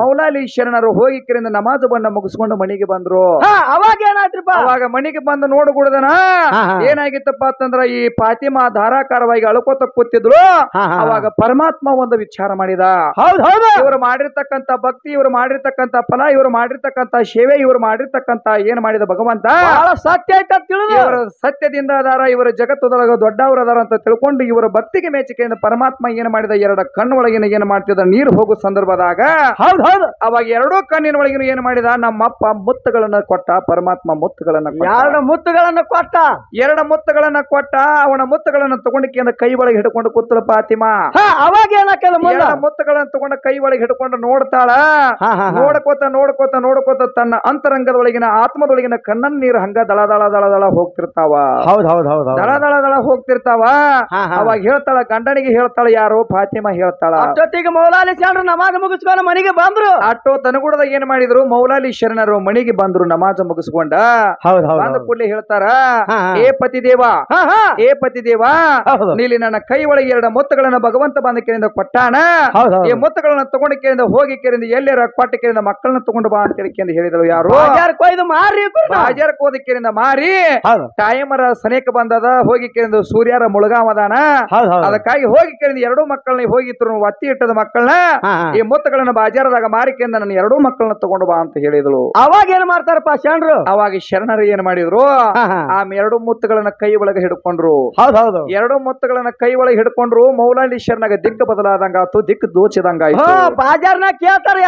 ಮೌಲಾಲಿ ಶರಣರು ಹೋಗಿ ಕಿರಿಂದ ನಮಾಜ್ ಬಣ್ಣ ಮುಗಿಸ್ಕೊಂಡು ಮನೆಗೆ ಬಂದ್ರು. ಅವಾಗ ಏನಾಯ್ತ್ರಪ್ಪ, ಅವಾಗ ಮನೆಗೆ ಬಂದು ನೋಡ್ಗುಡದನ ಏನಾಗಿತ್ತಪ್ಪ ಅಂತಂದ್ರ ಈ ಫಾತಿಮಾ ಧಾರಾಕಾರವಾಗಿ ಅಳ್ಕೋತ ಕೂತಿದ್ರು. ಅವಾಗ ಪರಮಾತ್ಮ ಒಂದು ವಿಚಾರ ಮಾಡಿದ. ಇವರು ಮಾಡಿರ್ತಕ್ಕಂತ ಭಕ್ತಿ, ಇವರು ಮಾಡಿರ್ತಕ್ಕಂತ ಫಲ, ಇವರು ಮಾಡಿರ್ತಕ್ಕಂತ ಸೇವೆ, ಇವರು ಮಾಡಿರ್ತಕ್ಕಂತ ಏನ್ ಮಾಡಿದ ಭಗವಂತ ಸತ್ಯ ಐತ ತಿಳಿದು ಇವರ ಸತ್ಯದಿಂದ ಅದಾರ, ಇವರ ಜಗತ್ತದೊಳಗ ದೊಡ್ಡವರು ಅದಾರ ಅಂತ ತಿಳ್ಕೊಂಡು ಇವರ ಭಕ್ತಿಗೆ ಮೆಚ್ಚುಗೆಯಿಂದ ಪರಮಾತ್ಮ ಏನ್ ಮಾಡಿದ, ಎರಡು ಕಣ್ಣೊಳಗಿನ ಏನ್ ಮಾಡ್ತಿದ ನೀರು ಹೋಗೋ ಸಂದರ್ಭದಾಗ ಅವಾಗ ಎರಡೂ ಕಣ್ಣಿನ ಒಳಗಿನ ಏನ್ ಮಾಡಿದ, ನಮ್ಮಪ್ಪ ಮುತ್ತುಗಳನ್ನ ಕೊಟ್ಟ. ಪರಮಾತ್ಮ ಮುತ್ತುಗಳನ್ನ ಎರಡು ಮುತ್ತುಗಳನ್ನ ಕೊಟ್ಟ. ಅವನ ಮುತ್ತುಗಳನ್ನ ತಗೊಂಡಿಕೆಂದ ಕೈ ಒಳಗೆ ಹಿಡ್ಕೊಂಡು ಕೂತಳು ಫಾತಿಮಾ. ಅವಾಗ ಏನಾಕದ ಮುತ್ತುಗಳನ್ನ ತಗೊಂಡ ಕೈ ಒಳಗೆ ಹಿಡ್ಕೊಂಡು ನೋಡ್ತಾಳ. ನೋಡ್ಕೋತ ತನ್ನ ಅಂತರಂಗದೊಳಗಿನ ಆತ್ಮದೊಳಗಿನ ಕಣ್ಣನ್ ನೀರು ಹಂಗ ದಳ ದಳ ದಳ ದಳ ಹೋಗ್ತಿರ್ತಾವ. ದಳ ದಳ ದಳ ಹೋಗ್ತಿರ್ತಾವ. ಅವಾಗ ಹೇಳ್ತಾಳ, ಗಂಡನಿಗೆ ಹೇಳ್ತಾಳ, ಯಾರು ಫಾತಿಮಾ ಹೇಳ್ತಾಳ. ಅಷ್ಟೊತ್ತಿಗೆ ಮೌಲಾಲಿ ಶರಣರು ನಮಾಜ್ ಮುಗಿಸ್ಕೊಂಡು ಮನೆಗೆ ಬಂದ್ರು. ಅಷ್ಟೋ ತನಗುಡದ ಏನ್ ಮಾಡಿದ್ರು, ಮೌಲಾಲಿ ಶರಣರು ಮನೆಗೆ ಬಂದ್ರು ನಮಾಜ್ ಮುಗಿಸ್ಕೊಂಡ. ಬಂದ ಕೂಡಲೇ ಹೇಳ್ತಾರ, ಏ ಪತಿದೇವ, ಏ ಪತಿದೇವ, ನೀಲಿ ನನ್ನ ಕೈ ಒಳಗೆ ಎರಡು ಮುತ್ತುಗಳನ್ನ ಭಗವಂತ ಬಂದ ಕೇಳಿಂದ ಕೊಟ್ಟಾನ. ಈ ಮುತ್ತುಗಳನ್ನ ತಗೊಂಡ ಕೇಳಿಂದ ಹೋಗಿ ಕೇಳಿಂದ ಎಲ್ಲರ ಕೊಟ್ಟ ಕೇಳಿಂದ ಮಕ್ಕಳನ್ನ ತಗೊಂಡು ಬಾ ಅಂತ ಕೇಳಿ ಹೇಳಿದ್ರು. ಯಾರು ಬಾಜಾರ್ ಕೋದ ಕೇಳಿಂದ ಮಾರಿ ಟೈಮರ ಸನೇಕ ಬಂದದ. ಹೋಗಿ ಕೇಳಿಂದ ಸೂರ್ಯರ ಮುಳುಗಾಮದಾನ. ಅದಕ್ಕಾಗಿ ಹೋಗಿ ಕೇಳಿಂದ ಎರಡೂ ಮಕ್ಕಳನ್ನ ಹೋಗಿದ್ರು ಒತ್ತಿ ಇಟ್ಟದ ಮಕ್ಕಳನ್ನ ಈ ಮುತ್ತುಗಳನ್ನ ಬಾಜಾರದಾಗ ಮಾರಿಕೆಯಿಂದ ನನ್ನ ಎರಡೂ ಮಕ್ಕಳನ್ನ ತಗೊಂಡು ಬಾ ಅಂತ ಹೇಳಿದ್ರು. ಅವಾಗ ಏನ್ ಮಾಡ್ತಾರಪ್ಪ ಶರಣರು, ಅವಾಗ ಶರಣರು ಏನ್ ಮಾಡಿದ್ರು, ಆ ಎರಡು ಮುತ್ತುಗಳನ್ನ ಕೈ ಒಳಗೆ ಹಿಡ್ಕೊಂಡ್ರು. ಎರಡು ಮುತ್ತುಗಳನ್ನ ಕೈ ಒಳಗೆ ಹಿಡ್ಕೊಂಡ್ರು. ಮೌಲಾಲಿ ಶರಣಾಗ ದಿಕ್ಕ ಬದಲಾದಂಗ ಆತು, ದಿಕ್ಕ ದೋಚಿದಂಗ ಆಯ್ತು. ಬಾಜಾರ್ನ ಕೇಳ್ತಾರ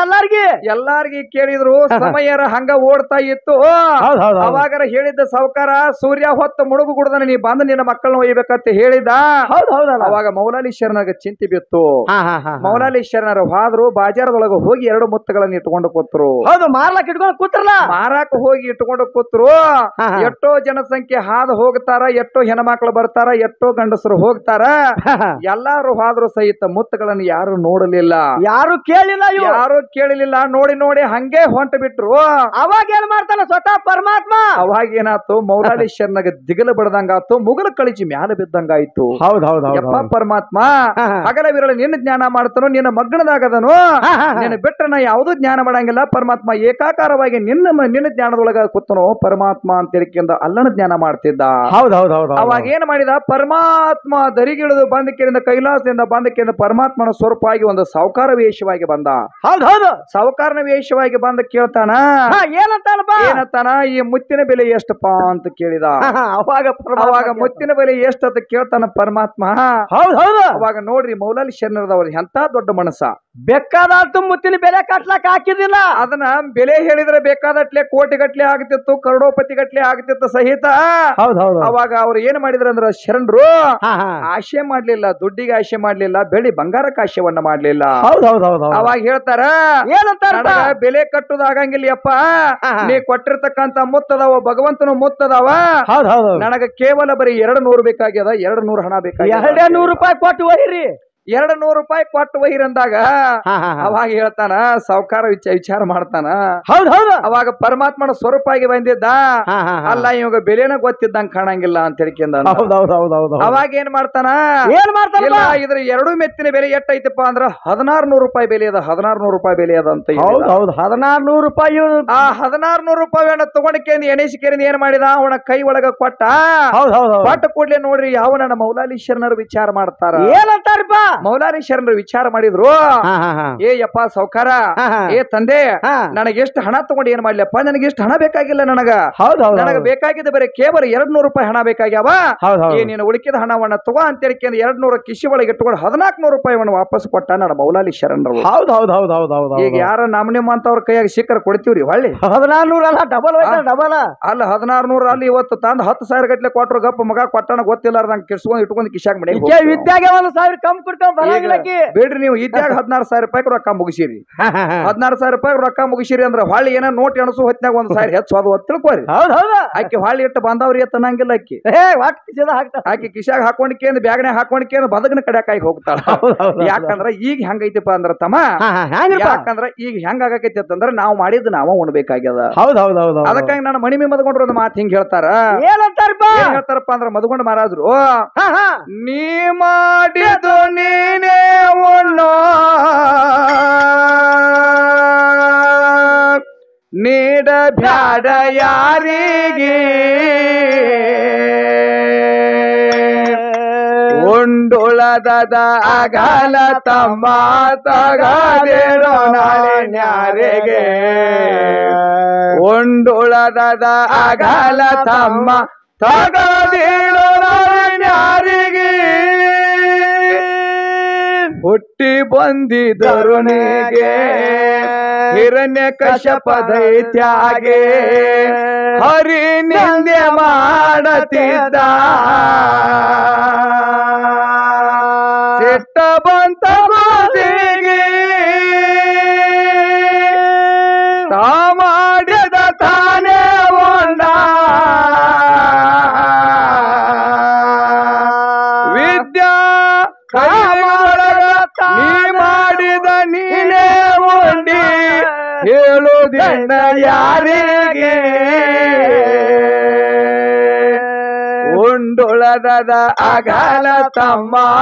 ಎಲ್ಲಾರ್ಗಿ ಕೇಳಿದ್ರು. ಸಮಯರ ಹಂಗ ಓಡ್ತಾ ಇತ್ತು. ಅವಾಗರ ಹೇಳಿದ್ದ ಸಾವುಕಾರ, ಸೂರ್ಯ ಹೊತ್ತು ಮುಳುಗು ಗುಡದನ ನೀ ಬಂದು ನಿನ್ನ ಮಕ್ಕಳನ್ನ ಒಯ್ಬೇಕಂತ ಹೇಳಿದ. ಅವಾಗ ಮೌಲಾಲಿ ಶರಣಾಗ ಚಿಂತೆ ಬಿತ್ತು. ಮೌಲಾಲಿ ಶರಣರು ಹೋದ್ರು. ಬಾಜಾರದೊಳಗ ಹೋಗಿ ಎರಡು ಮುತ್ತುಗಳನ್ನ ಇಟ್ಕೊಂಡು ಕೂತ್ರು. ಮಾರ್ಲಕ್ ಇಟ್ಕೊಂಡು ಕೂತ್ರಲ್ಲ, ಮಾರಾಕ ಹೋಗಿ ಇಟ್ಕೊಂಡು ಕೂತ್ರು. ಎಷ್ಟೋ ಜನಸಂಖ್ಯೆ ಹಾದು ಹೋಗ್ತಾರ, ಎಷ್ಟೋ ಹೆಣ್ಮಕ್ಳು ಬರ್ತಾರ, ಎಷ್ಟೋ ಗಂಡಸರು ಹೋಗ್ತಾರ. ಎಲ್ಲಾರು ಹೋದ್ರು ಸಹಿತ ಮುತ್ತುಗಳನ್ನು ಯಾರು ನೋಡಲಿಲ್ಲ, ಯಾರು ಕೇಳಲಿಲ್ಲ. ನೋಡಿ ಹಂಗೆ ಹೊಂಟ ಬಿಟ್ರು. ಅವಾಗ ಏನ್ ಮಾಡ್ತಾನ ಸ್ವತಃ ಪರಮಾತ್ಮ. ಅವಾಗ ಏನಾತು, ಮೌಲಾಲಿ ಶರಣಾಗ ದಿಗಲು ಬಡದಂಗಾತು, ಮುಗಲು ಕಳಿಸಿ ಮ್ಯಾಲ ಬಿದ್ದಂಗಾಯ್ತು. ಪರಮಾತ್ಮ ಹಗಲ ವಿರಳ ನಿನ್ನ ಜ್ಞಾನ ಮಾಡ್ತಾನೋ, ನಿನ್ನ ಮಗ್ನದಾಗದನು, ನಿನ್ನ ಬಿಟ್ಟ ನಾ ಯಾವುದೂ ಜ್ಞಾನ ಮಾಡಂಗಿಲ್ಲ. ಪರಮಾತ್ಮ ಏಕಾಕಾರವಾಗಿ ನಿನ್ನ ಜ್ಞಾನದೊಳಗ ಕೂತನೋ ಪರಮಾತ್ಮ ಅಂತ ಹೇಳಿಕೆಂದ ಅಲ್ಲನ ಜ್ಞಾನ ಮಾಡ್ತಿದ್ದ. ಅವಾಗ ಏನ್ ಮಾಡಿದ, ಪರಮಾತ್ಮ ದರಿಗಿಳಿದು ಬಂದಕ್ಕಿಂದ ಕೈಲಾಸದಿಂದ ಬಂದಕ್ಕಿಂದ ಪರಮಾತ್ಮನ ಸ್ವರೂಪವಾಗಿ ಒಂದು ಸಾವುಕಾರ ವೇಷವಾಗಿ ಬಂದ. ಸಾವುಕಾರನ ವೇಷವಾಗಿ ಬಂದ ಕೇಳ್ತಾನ, ಏನಂತಾನ, ಈ ಮುತ್ತಿನ ಬೆಲೆ ಎಷ್ಟಪ್ಪ ಅಂತ ಕೇಳಿದ. ಅವಾಗ ಮುತ್ತಿನ ಬೆಲೆ ಎಷ್ಟು ಅಂತ ಕೇಳ್ತಾನ ಪರಮಾತ್ಮ. ಅವಾಗ ನೋಡ್ರಿ ಮೌಲಾಲಿ ಶರಣರದವ್ರ ಎಂತ ದೊಡ್ಡ ಮನಸ್ಸ. ಬೇಕಾದಷ್ಟು ಮುತ್ತಿನ ಬೆಲೆ ಕಟ್ಲಕ್ ಹಾಕಿದಿಲ್ಲ. ಅದನ್ನ ಬೆಲೆ ಹೇಳಿದ್ರೆ ಬೇಕಾದಟ್ಲೆ ಕೋಟಿ ಗಟ್ಲೆ ಆಗ್ತಿತ್ತು, ಕರೋಡೋಪತಿ ಗಟ್ಲೆ ಆಗ್ತಿತ್ತು ಸಹಿತ. ಅವಾಗ ಅವ್ರು ಏನ್ ಮಾಡಿದ್ರ ಅಂದ್ರ ಶರಣರು ಆಶೆ ಮಾಡ್ಲಿಲ್ಲ, ದುಡ್ಡಿಗೆ ಆಶೆ ಮಾಡ್ಲಿಲ್ಲ, ಬೆಳ್ಳಿ ಬಂಗಾರಕ್ಕೆ ಆಶಯವನ್ನ ಮಾಡ್ಲಿಲ್ಲ. ಅವಾಗ ಹೇಳ್ತಾರ, ಬೆಲೆ ಕಟ್ಟುದು ಆಗಂಗಿಲ್ಲಪ್ಪ, ನೀ ಕೊಟ್ಟಿರ್ತಕ್ಕಂತ ಮುತ್ತದವ ಭಗವಂತನ ಮುತ್ತದವ, ನನಗ ಕೇವಲ ಬರೀ 200 ಬೇಕಾಗ್ಯದ, 200 ಹಣ ಬೇಕಾಗ್ಯದ, 200 ರೂಪಾಯಿ ಕೊಟ್ಟು ಒಯ್ಯಿರಿ, 200 ರೂಪಾಯಿ ಕೊಟ್ಟು ಒಯ್ಯಿರಂದಾಗ ಅವಾಗ ಹೇಳ್ತಾನ ಸಾವುಕಾರ ವಿಚಾರ ಮಾಡ್ತಾನ. ಅವಾಗ ಪರಮಾತ್ಮನ ಸ್ವರೂಪ ಆಗಿ ಬಂದಿದ್ದ. ಅಲ್ಲ ಇವಾಗ ಬೆಲೆನ ಗೊತ್ತಿದ್ದಂಗ ಕಾಣಂಗಿಲ್ಲ ಅಂತ ಹೇಳ್ಕೊಂಡ. ಅವಾಗ ಏನ್ ಮಾಡ್ತಾನ, ಇದ್ರ ಎರಡು ಮೆತ್ತಿನ ಬೆಲೆ ಎಟ್ಟೈತಪ್ಪ ಅಂದ್ರ 1600 ರೂಪಾಯಿ ಬೆಲೆ ಅದ, 1600 ರೂಪಾಯಿ ಬೆಲೆ ಅದ ಅಂತ. 1600 ರೂಪಾಯಿ. ಆ 1600 ರೂಪಾಯಿಯನ್ನ ತಗೊಂಡಕೇಂದು ಎಣಿಸಿಕೇರಿಂದ ಏನ್ ಮಾಡಿದ, ಅವನ ಕೈ ಒಳಗ ಕೊಟ್ಟ. ಕೊಟ್ಟ ಕೂಡ್ಲೆ ನೋಡ್ರಿ ಯಾವ ನನ್ನ ಮೌಲಾಲಿ ಶರಣರು ವಿಚಾರ ಮಾಡ್ತಾರ. ಏನಂತಾರಪ್ಪ, ಮೌಲಾರಿ ಶರಣರು ವಿಚಾರ ಮಾಡಿದ್ರು. ಏ ಯಪ್ಪ ಸೌಕಾರ, ಏ ತಂದೆ, ನನಗೆ ಎಷ್ಟು ಹಣ ತಗೊಂಡು ಏನ್ ಮಾಡ್ಲಪ್ಪ, ನನಗೆ ಎಷ್ಟು ಹಣ ಬೇಕಾಗಿಲ್ಲ. ನನಗ ಬೇಕಾಗಿದ್ದ ಬರೀ ಕೇವಲ 200 ರೂಪಾಯಿ ಹಣ ಬೇಕಾಗ್ಯಾವ. ಏ ನೀನು ಉಳಿಕಿದ ಹಣವನ್ನ ತಗೋ ಅಂತೇಳಿ 200 ಕಿಶಿ ಒಳಗೆ ಇಟ್ಟುಕೊಂಡು 1400 ರೂಪಾಯಿವನ್ನು ವಾಪಸ್ ಕೊಟ್ಟ ನನ್ನ ಮೌಲಾಲಿ ಶರಣರು. ಈಗ ಯಾರ ನಿಮ್ಮಂತವ್ರ ಕೈಯಾಗ ಶಿಖರ ಕೊಡ್ತೀವ್ರಿ ಹೊಳ್ಳಿ 1400 ಅಲ್ಲ, ಡಬಲ್ ಅಲ್ಲ 1600 ಅಲ್ಲಿ ಇವತ್ತು ತಂದ್ 10,000 ಗಟ್ಲೆ ಕೊಟ್ರು ಗಪ್ಪ ಮಗ ಕೊಟ್ಟಣ ಗೊತ್ತಿಲ್ಲಾರ್ದಂಗ ಕಿಸ್ಕೊಂಡ್ ಇಟ್ಕೊಂಡು ಕಿಶಾಕ್ ಮಾಡಿ ವಿದ್ಯಾಗೆ 1,000 ಕಮ್ಮಿ ಕೊಡ್ತಾವ. ಬೇಡ್ರಿ ನೀವು ಇದ್ದಾಗ 16,000 ರೂಪಾಯಿ ರೊಕ್ಕ ಮುಗಿಸಿರಿ. 16,000 ರೂಪಾಯಿ ರೊಕ್ಕ ಮುಗಿಸಿರಿ ಅಂದ್ರೆ ಹೊಳ್ಳಿ ಏನೋ ನೋಟ್ ಎಣಸು ಹೊತ್ನಾಗ 1,000 ಹೆಚ್ಚು ಅದು ತಿಳ್ಕೊರಿ. ಆಕಿ ಹೊಳ್ಳಿ ಇಟ್ಟು ಬಂದವ್ರಿ ಎತ್ತ ಅನ್ನಂಗಿಲ್ಲ. ಆಕಿ ಕಿಶಾಗ ಹಾಕೊಂಡ್ಕೇಂದ್ ಬ್ಯಾಗ್ನಾಗ ಹಾಕೊಂಡ್ಕೇಂದ್ ಬದಗನ ಕಡ್ಯಾಕಾಗಿ ಹೋಗ್ತಾಳ. ಯಾಕಂದ್ರ ಈಗ ಹೆಂಗೈತಿಪ್ಪ ಅಂದ್ರ ತಮ್ಮ, ಯಾಕಂದ್ರ ಈಗ ಹೆಂಗ ಆಗಕೈತಿ ಅಂತಂದ್ರ ನಾವು ಮಾಡಿದ್ ನಾವ ಉಣ್ಬೇಕಾಗ್ಯದ. ಅದಕ್ಕಾಗಿ ನಾನು ಮಣಿಮೆ ಮದ್ಕೊಂಡ್ರು ಒಂದು ಮಾತು ಹಿಂಗ್ ಹೇಳ್ತಾರ. ಹೇಳ್ತಾರಪ್ಪ ಅಂದ್ರ ಮದ್ಕೊಂಡ್ ಮಹಾರಾಜರು, ನೀ ಮಾಡಿದ್ದು ನೀನೇ ಉಣ್ಣೋ, ನೀಡ ಬ್ಯಾಡ ಯಾರಿಗೆ, ಉಂಡುಳದ ಅಗಲ ತಮ್ಮ ತಗದೇಳೋ ನಾಳೆ ನ್ಯಾರಿಗೆ, ಉಂಡುಳದ ಅಗಲ ತಮ್ಮ ತಗದೇಳೋ ನಾಳೆ ನ್ಯಾರಿಗೆ, ಹುಟ್ಟಿ ಬಂದಿದರುನಿಗೆ ಹಿರಣ್ಯ ಕಶ್ಯಪ ದೈತ್ಯಾಗೆ ಹರಿ ನಿಂದೆ ಮಾಡತಿದ್ದ, ಸಿಟ್ಟ ಬಂತ ಮಾತಿಗೆ ತಾ ಮಾಡಿದ ತಾನೇ ಒಂದ, ವಿದ್ಯಾ ನೀ ಮಾಡಿದ ನೀನೇ ಉಂಡಿ, ಹೇಳುವುದಿಲ್ಲ ಯಾರಿಗೆ, ಉಂಡುಳದ ಅಗಲ ತಮ್ಮ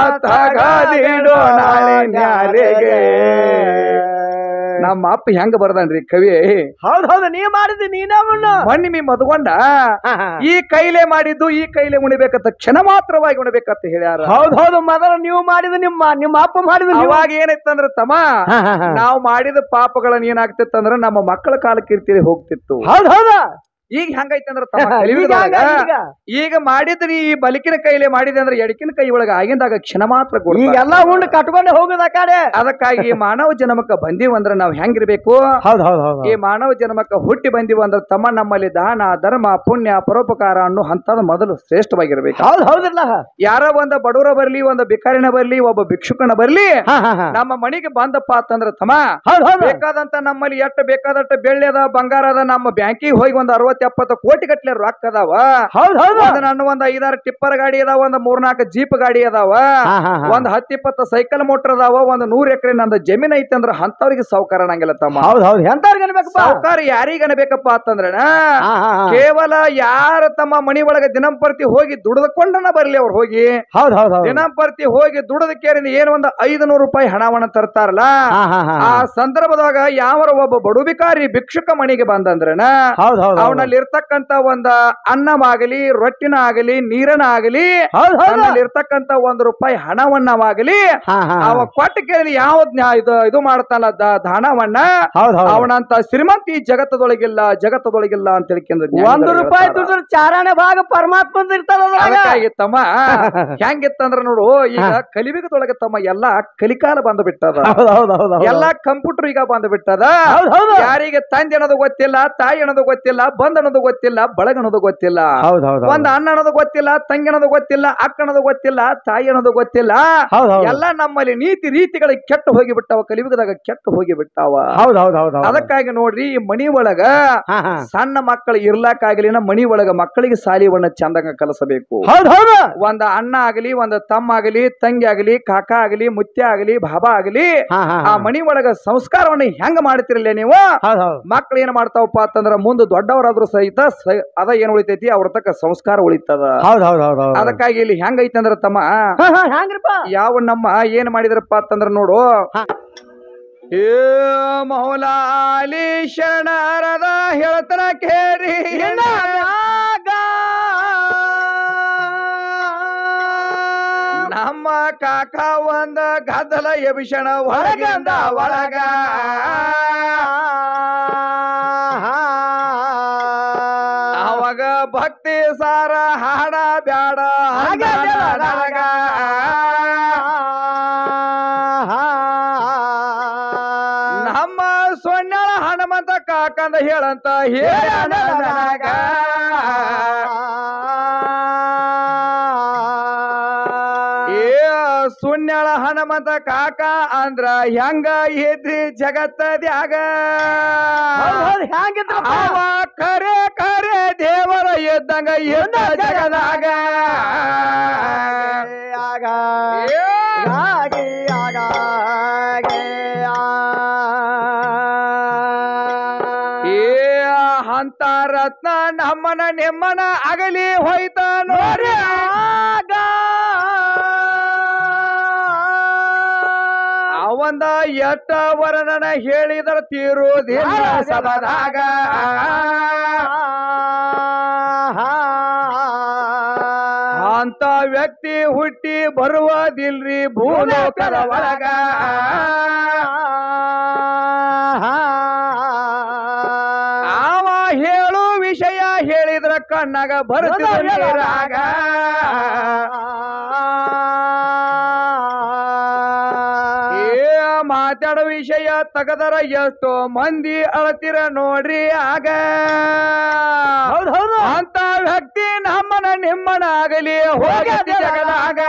ತಗದಿಡೋ ನಾಳೆ ನ್ಯಾರಿಗೆ. ನಮ್ಮ ಅಪ್ಪ ಹೆಂಗ ಬರ್ದನ್ರಿ ಕವಿ. ಹೌದೌದು, ನೀ ಮಾಡಿದ್ದು ನೀನೇ ಉಣ್ಣು. ಮಣ್ಣಿಮಿ ಮದ್ಕೊಂಡ ಈ ಕೈಲೇ ಮಾಡಿದ್ದು ಈ ಕೈಲೇ ಉಣಿಬೇಕಂತ ಕ್ಷಣ ಮಾತ್ರವಾಗಿ ಉಣಬೇಕಂತ ಹೇಳ್ಯಾರ. ಹೌದೌದು, ಮೊದಲು ನೀವು ಮಾಡಿದ ನಿಮ್ಮ ಅಪ್ಪ ಮಾಡಿದ. ಅವಾಗ ಏನಿತ್ತಂದ್ರ ತಮ್ಮ, ನಾವು ಮಾಡಿದ ಪಾಪಗಳನ್ನ ಏನಾಗ್ತಿತ್ತಂದ್ರ ನಮ್ಮ ಮಕ್ಕಳ ಕಾಲ ಕೀರ್ತಿ ಹೋಗ್ತಿತ್ತು. ಹೌದೌದ, ಈಗ ಹೆಂಗೈತೆ ಅಂದ್ರ ಈಗ ಮಾಡಿದ್ರಿ ಈ ಬಲಿಕಿನ ಕೈಲೇ ಮಾಡಿದೆ ಅಂದ್ರೆ ಎಡಕಿನ ಕೈ ಒಳಗ ಆಗಿಂದಾಗ ಕ್ಷಣ ಮಾತ್ರ ಎಲ್ಲ ಉಂಡು ಕಟ್ಕೊಂಡು ಹೋಗುದ ಕಡೆ. ಅದಕ್ಕಾಗಿ ಮಾನವ ಜನ್ಮಕ್ಕ ಬಂದೀವ್ ಅಂದ್ರ ನಾವ್ ಹೆಂಗಿರ್ಬೇಕು, ಈ ಮಾನವ ಜನ್ಮಕ್ಕ ಹುಟ್ಟಿ ಬಂದೀವ್ ಅಂದ್ರ ತಮ್ಮ ನಮ್ಮಲ್ಲಿ ದಾನ ಧರ್ಮ ಪುಣ್ಯ ಪರೋಪಕಾರ ಅನ್ನೋ ಹಂತದ ಮೊದಲು ಶ್ರೇಷ್ಠವಾಗಿರ್ಬೇಕು. ಹೌದಿಲ್ಲ, ಯಾರ ಒಂದ ಬಡವರ ಬರ್ಲಿ, ಒಂದ ಭಿಕಾರಿನ ಬರ್ಲಿ, ಒಬ್ಬ ಭಿಕ್ಷುಕನ ಬರ್ಲಿ, ನಮ್ಮ ಮನೆಗೆ ಬಂದಪ್ಪ ಅಂತಂದ್ರ ತಮ್ಮ ಬೇಕಾದಂತ ನಮ್ಮಲ್ಲಿ ಎಷ್ಟು ಬೇಕಾದಷ್ಟು ಬೆಳ್ಳಿ ಅದ ಬಂಗಾರ ಅದ, ನಮ್ಮ ಬ್ಯಾಂಕಿಗೆ ಹೋಗಿ ಒಂದು 60-70 ಕೋಟಿ ಗಟ್ಲೆ ರೊಕ್ಕ ಅದಾವ. ನನ್ನ ಒಂದ್ 5-6 ಟಿಪ್ಪರ್ ಗಾಡಿ ಅದಾವ, ಒಂದ್ 3-4 ಜೀಪ್ ಗಾಡಿ ಅದಾವ, ಒಂದ್ 10-20 ಸೈಕಲ್ ಮೋಟರ್ ಅದಾವ, ಒಂದ್ 100 ಎಕರೆ ನಂದ ಜಮೀನ್ ಐತಿ ಅಂದ್ರ ಅಂತವ್ರಿಗೆ ಸಾವುಕಾರ ಅನ್ನಂಗಿಲ್ಲ ತಮ್ಮ. ಸಾವುಕಾರ ಯಾರಿಗ ಅನ್ಬೇಕಪ್ಪ ಅಂತಂದ್ರ ಕೇವಲ ಯಾರ ತಮ್ಮ ಮನಿ ಒಳಗ ದಿನಂಪ್ರತಿ ಹೋಗಿ ದುಡಿದುಕೊಂಡನ ಬರ್ಲಿ, ಅವ್ರು ಹೋಗಿ ದಿನಂಪ್ರತಿ ಹೋಗಿ ದುಡದ ಕೇರಿಂದ ಏನ್ ಒಂದ್ 500 ರೂಪಾಯಿ ಹಣವನ್ನ ತರ್ತಾರಲ್ಲ, ಆ ಸಂದರ್ಭದಾಗ ಯಾವ ಒಬ್ಬ ಬಡುಬಿಕಾರಿ ಭಿಕ್ಷುಕ ಮಣಿಗೆ ಬಂದಂದ್ರನ ಅವನಲ್ಲಿ ಇರ್ತಕ್ಕಂತ ಒಂದ ಅನ್ನವಾಗಲಿ, ರೊಟ್ಟಿನ ಆಗಲಿ, ನೀರನ ಆಗಲಿ, ಇರ್ತಕ್ಕಂತ ₹1 ಹಣವನ್ನವಾಗಲಿ ಅವ ಕೊಟ್ಟ ಕೇಳಿ ಯಾವ್ದು ಇದು ಮಾಡ್ತಾನ ದಾನವನ್ನ, ಅವನಂತ ಶ್ರೀಮಂತ ಈ ಜಗತ್ತದೊಳಗಿಲ್ಲ ಅಂತ ಹೇಳ್ಕೊಂಡ್ರೆ ₹1 ದುಡಿದ್ರೆ ಚಾರಾಣೆ ಭಾಗ ಪರಮಾತ್ಮ ಇರ್ತಾರ. ತಮ್ಮ ಹೆಂಗಿತ್ತಂದ್ರ ನೋಡು, ಈಗ ಕಲಿಯುಗದೊಳಗೆ ತಮ್ಮ ಎಲ್ಲಾ ಕಲಿಕಾಲ ಬಂದು ಬಿಟ್ಟದ, ಎಲ್ಲಾ ಕಂಪ್ಯೂಟರ್ ಈಗ ಬಂದು ಬಿಟ್ಟದ. ಯಾರಿಗೆ ತಂದೆ ಅನ್ನೋದು ಗೊತ್ತಿಲ್ಲ, ತಾಯಿ ಅನ್ನೋದು ಗೊತ್ತಿಲ್ಲ, ಬಂದ್ ಅನ್ನೋದು ಗೊತ್ತಿಲ್ಲ, ಬಳಗ ಅನ್ನೋದು ಗೊತ್ತಿಲ್ಲ, ಒಂದ್ ಅಣ್ಣ ಅನ್ನೋದು ಗೊತ್ತಿಲ್ಲ, ತಂಗಿ ಅನ್ನೋದು ಗೊತ್ತಿಲ್ಲ, ಅಕ್ಕ ಅನ್ನೋದು ಗೊತ್ತಿಲ್ಲ, ತಾಯಿ ಅನ್ನೋದು ಗೊತ್ತಿಲ್ಲ. ಎಲ್ಲ ನಮ್ಮಲ್ಲಿ ನೀತಿ ರೀತಿಗಳು ಕೆಟ್ಟು ಹೋಗಿ ಬಿಟ್ಟಾವ, ಕಲಿಯುಗದಾಗ ಕೆಟ್ಟು ಹೋಗಿ ಬಿಟ್ಟಾವ. ಅದಕ್ಕಾಗಿ ನೋಡ್ರಿ, ಈ ಮನಿ ಒಳಗ ಸಣ್ಣ ಮಕ್ಕಳು ಇರ್ಲಾಕಾಗ್ಲಿ, ಮನಿ ಒಳಗ ಮಕ್ಕಳಿಗೆ ಸಾಲಿವನ್ನ ಚಂದಂಗ ಕಲಿಸಬೇಕು. ಒಂದ್ ಅಣ್ಣ ಆಗಲಿ, ಒಂದ್ ತಮ್ಮ ಆಗಲಿ, ತಂಗಿ ಆಗಲಿ, ಕಾಕ ಆಗಲಿ, ಮುತ್ಯ ಆಗಲಿ, ಬಾಬಾ ಆಗಲಿ, ಆ ಮನಿ ಒಳಗ ಸಂಸ್ಕಾರವನ್ನ ಹೆಂಗ ಮಾಡ್ತಿರಲ್ಲ ನೀವು, ಮಕ್ಳು ಏನ್ ಮಾಡ್ತಾವಪ್ಪ ಅಂತಂದ್ರ ಮುಂದೆ ದೊಡ್ಡವರಾದ್ರೂ ಸಹಿತ ಅದ ಏನ್ ಉಳಿತೈತಿ, ಅವ್ರ ತಕ್ಕ ಸಂಸ್ಕಾರ ಉಳಿತದ. ಅದಕ್ಕಾಗಿ ಇಲ್ಲಿ ಹೆಂಗೈತಿ ಅಂದ್ರ ತಮ್ಮ, ಯಾವ ನಮ್ಮ ಏನ್ ಮಾಡಿದ್ರಪ್ಪ ಅಂತಂದ್ರ ನೋಡು, ಏ ಮೌಲಾಲಿ ಶರಣರದ ಹೇಳ್ತಾನ ಕೇಳಿ, ನಮ್ಮ ಕಾಕ ಒಂದ ಗದ್ದಲ ಎಬಿಷಣ ಹೊರಗಿಂದ ಒಳಗ ಅವಾಗ ಭಕ್ತಿ ಸಾರ ಹಾಡ ಬ್ಯಾಡ ನನಗ ನಮ್ಮ ಸೊಣ್ಣಳ ಹನುಮಂತ ಕಾಕಂದ ಹೇಳಂತ ಹೇಳ ನನಗ ಸುಣ್ಯಳ ಹನುಮಂತ ಕಾಕ ಅಂದ್ರ ಹೆಂಗ ಇದ್ರಿ ಜಗತ್ತದ್ಯಾಗ ಅವ ಕರೆ ಕರೆ ದೇವರ ಇದ್ದಂಗ ಇದ್ದ ಜಗದಾಗ ಅಂತ ರತ್ನ ನಮ್ಮನ ನಿಮ್ಮನ ಅಗಲಿ ಹೋಯ್ತ ನೋಡಿ ಅವಂದ ಎಷ್ಟ ವರ್ಣನ ಹೇಳಿದರ ತೀರುವುದಿಲ್ಲ ಸಬದಾಗ ಅಂತ ವ್ಯಕ್ತಿ ಹುಟ್ಟಿ ಬರುವುದಿಲ್ರಿ ಭೂಲೋಕದ ಒಳಗ ಅವ ಹೇಳು ವಿಷಯ ಹೇಳಿದ್ರ ಕಣ್ಣಾಗ ಬರುತ್ತಿರಾಗ ಮಾತಾಡೋ ವಿಷಯ ತಗದರ ಎಷ್ಟೋ ಮಂದಿ ಅಳತಿರ ನೋಡ್ರಿ ಆಗ ಅಂತ ವ್ಯಕ್ತಿ ನಮ್ಮನ ನಿಮ್ಮನ ಆಗಲಿ ಹೋಗತಿ ಜಗದಾಗ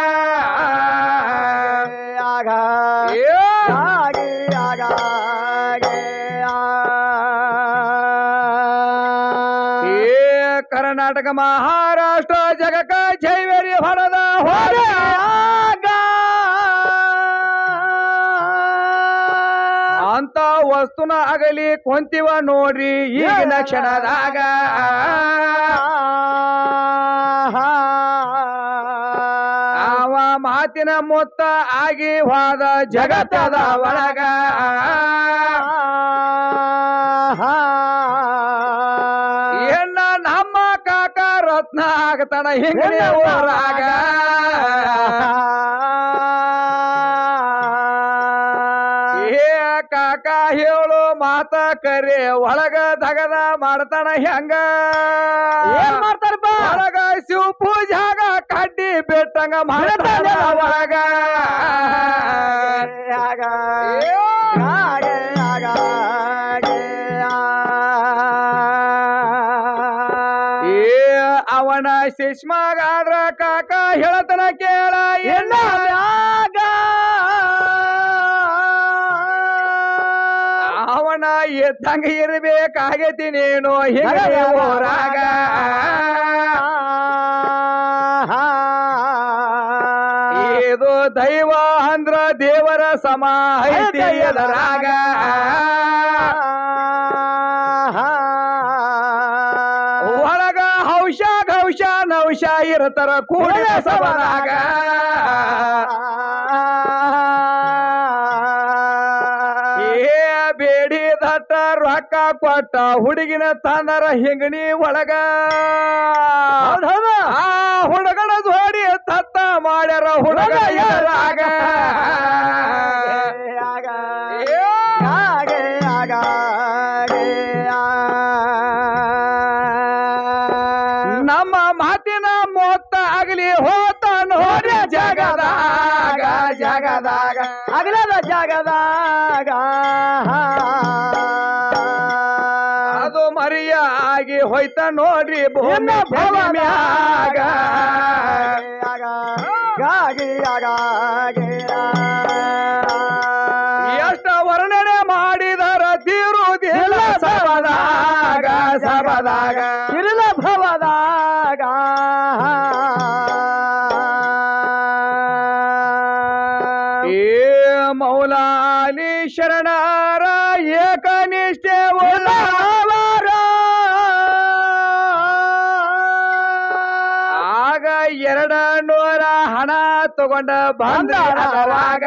ಕರ್ನಾಟಕ ಮಹಾರಾಷ್ಟ್ರ ಜಗಕ್ಕ ಜೈವೇರಿ ಹೊರದ ಹೋಗ ಅಂತ ವಸ್ತುನ ಆಗಲಿ ಕೊಂತಿವ ನೋಡ್ರಿ ಈಗಿನ ಕ್ಷಣದಾಗ ಅವ ಮಾತಿನ ಮೊತ್ತ ಆಗಿ ಹೋದ ಜಗತ್ತದ ಒಳಗ ಏನ ನಮ್ಮ ಕಾಕ ರತ್ನ ಆಗತನ ಹಿಂಗನೆ ಊರಾಗ ಕಾಕ ಹೇಳು ಮಾತ ಕರೆ ಒಳಗ ದಗದ ಮಾಡ್ತಾನ ಹೆಂಗ ಏನ್ ಮಾಡ್ತಾರಪ್ಪ ಒಳಗ ಶಿವ ಪೂಜಾಗ ಕಡ್ಡಿ ಬೆಟ್ಟಂಗ ಮಾಡ್ತಾನ ಒಳಗ ಅವನ ಶಿಶ್ಮಾಗಾದ್ರ ಕಾಕ ಹೇಳತನ ಕೇಳ ಎಲ್ಲ ಅವನ ಎದ್ದಂಗ ಇರ್ಬೇಕಾಗೈತಿ ನೀನು ಹಿಂಗೆ ಊರಾಗ ಇದು ದೈವ ಅಂದ್ರ ದೇವರ ಸಮ ಐತಿ ಎದರಾಗ ಒಳಗ ಹೌಶ ಘೌಶ ನೌಶ ಇರ್ತಾರ ಕೂಡಿದ ಸಭಾಗ ಬೇಡಿ ದಟ್ಟ ರೊಕ್ಕ ಕೊಟ್ಟ ಹುಡುಗಿನ ತಂದರ ಹಿಂಗಣಿ ಒಳಗ ಆ ಹುಡುಗನ ಜೋಡಿ ತತ್ತ ಮಾಡ್ಯಾರ ಹುಡುಗ ಎದರಾಗ ನಮ್ಮ ಮಾತಿನ ಮೊತ್ತ ಆಗಲಿ ಹೋತ ನೋಡಿ ಜಗದಾಗ ಜಗದಾಗ ಅಗಲದ ಜಗದಾಗ ಅದು ಮರಿಯ ಆಗಿ ಹೋಯ್ತ ನೋಡ್ರಿ ಭೂಮಿ ಭೂಮ್ಯಾಗ ಎಷ್ಟ ವರ್ಣನೆ ಮಾಡಿದರ ತೀರುವುದಿಲ್ಲ ಸಬದಾಗ ಸಬದಾಗ ಇರಲ ಭವದಾಗ ಮೌಲಾಲಿ ಶರಣರ ಏಕನಿಷ್ಠೆ ಉಳ್ಳವರ ಆಗ 200 ಹಣ ತಗೊಂಡ ಬಂದರಾಗ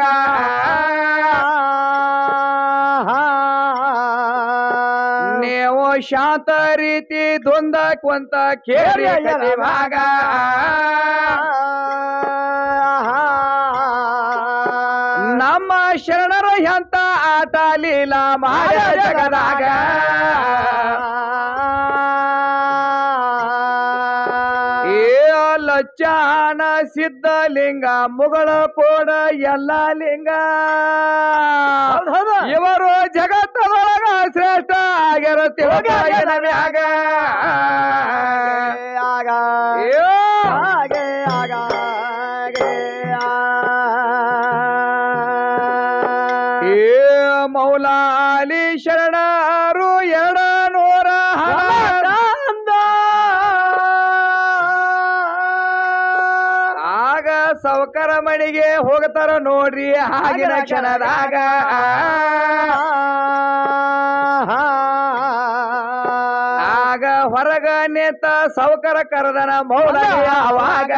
ನೀವು ಶಾಂತ ರೀತಿ ದೊಂದ ಕೊಂತ ಕೇಳಿ ಭಾಗ ಶರಣರು ಎಂತ ಆಟ ಲೀಲಾ ಮಾಡ ಜಗದಾಗ ಲಚ್ಚಾನ ಸಿದ್ಧಲಿಂಗ ಮುಗಳ ಕೋಡ ಎಲ್ಲ ಲಿಂಗ ಇವರು ಜಗತ್ತದೊಳಗ ಶ್ರೇಷ್ಠ ಆಗ್ಯಾರ ತಿಳ್ಕಾಯಿನ ಮ್ಯಾಗ ಮೌಲಾಲಿ ಶರಣರು 200 ಆಗ ಸೌಕರ ಮಣಿಗೆ ಹೋಗ್ತಾರ ನೋಡ್ರಿ ಆಗಿನ ಕ್ಷಣದಾಗ ಆಗ ಹೊರಗ ನೇತ ಸೌಕರ ಕರೆದನ ಮೌಲಾಲಿ ಅವಾಗ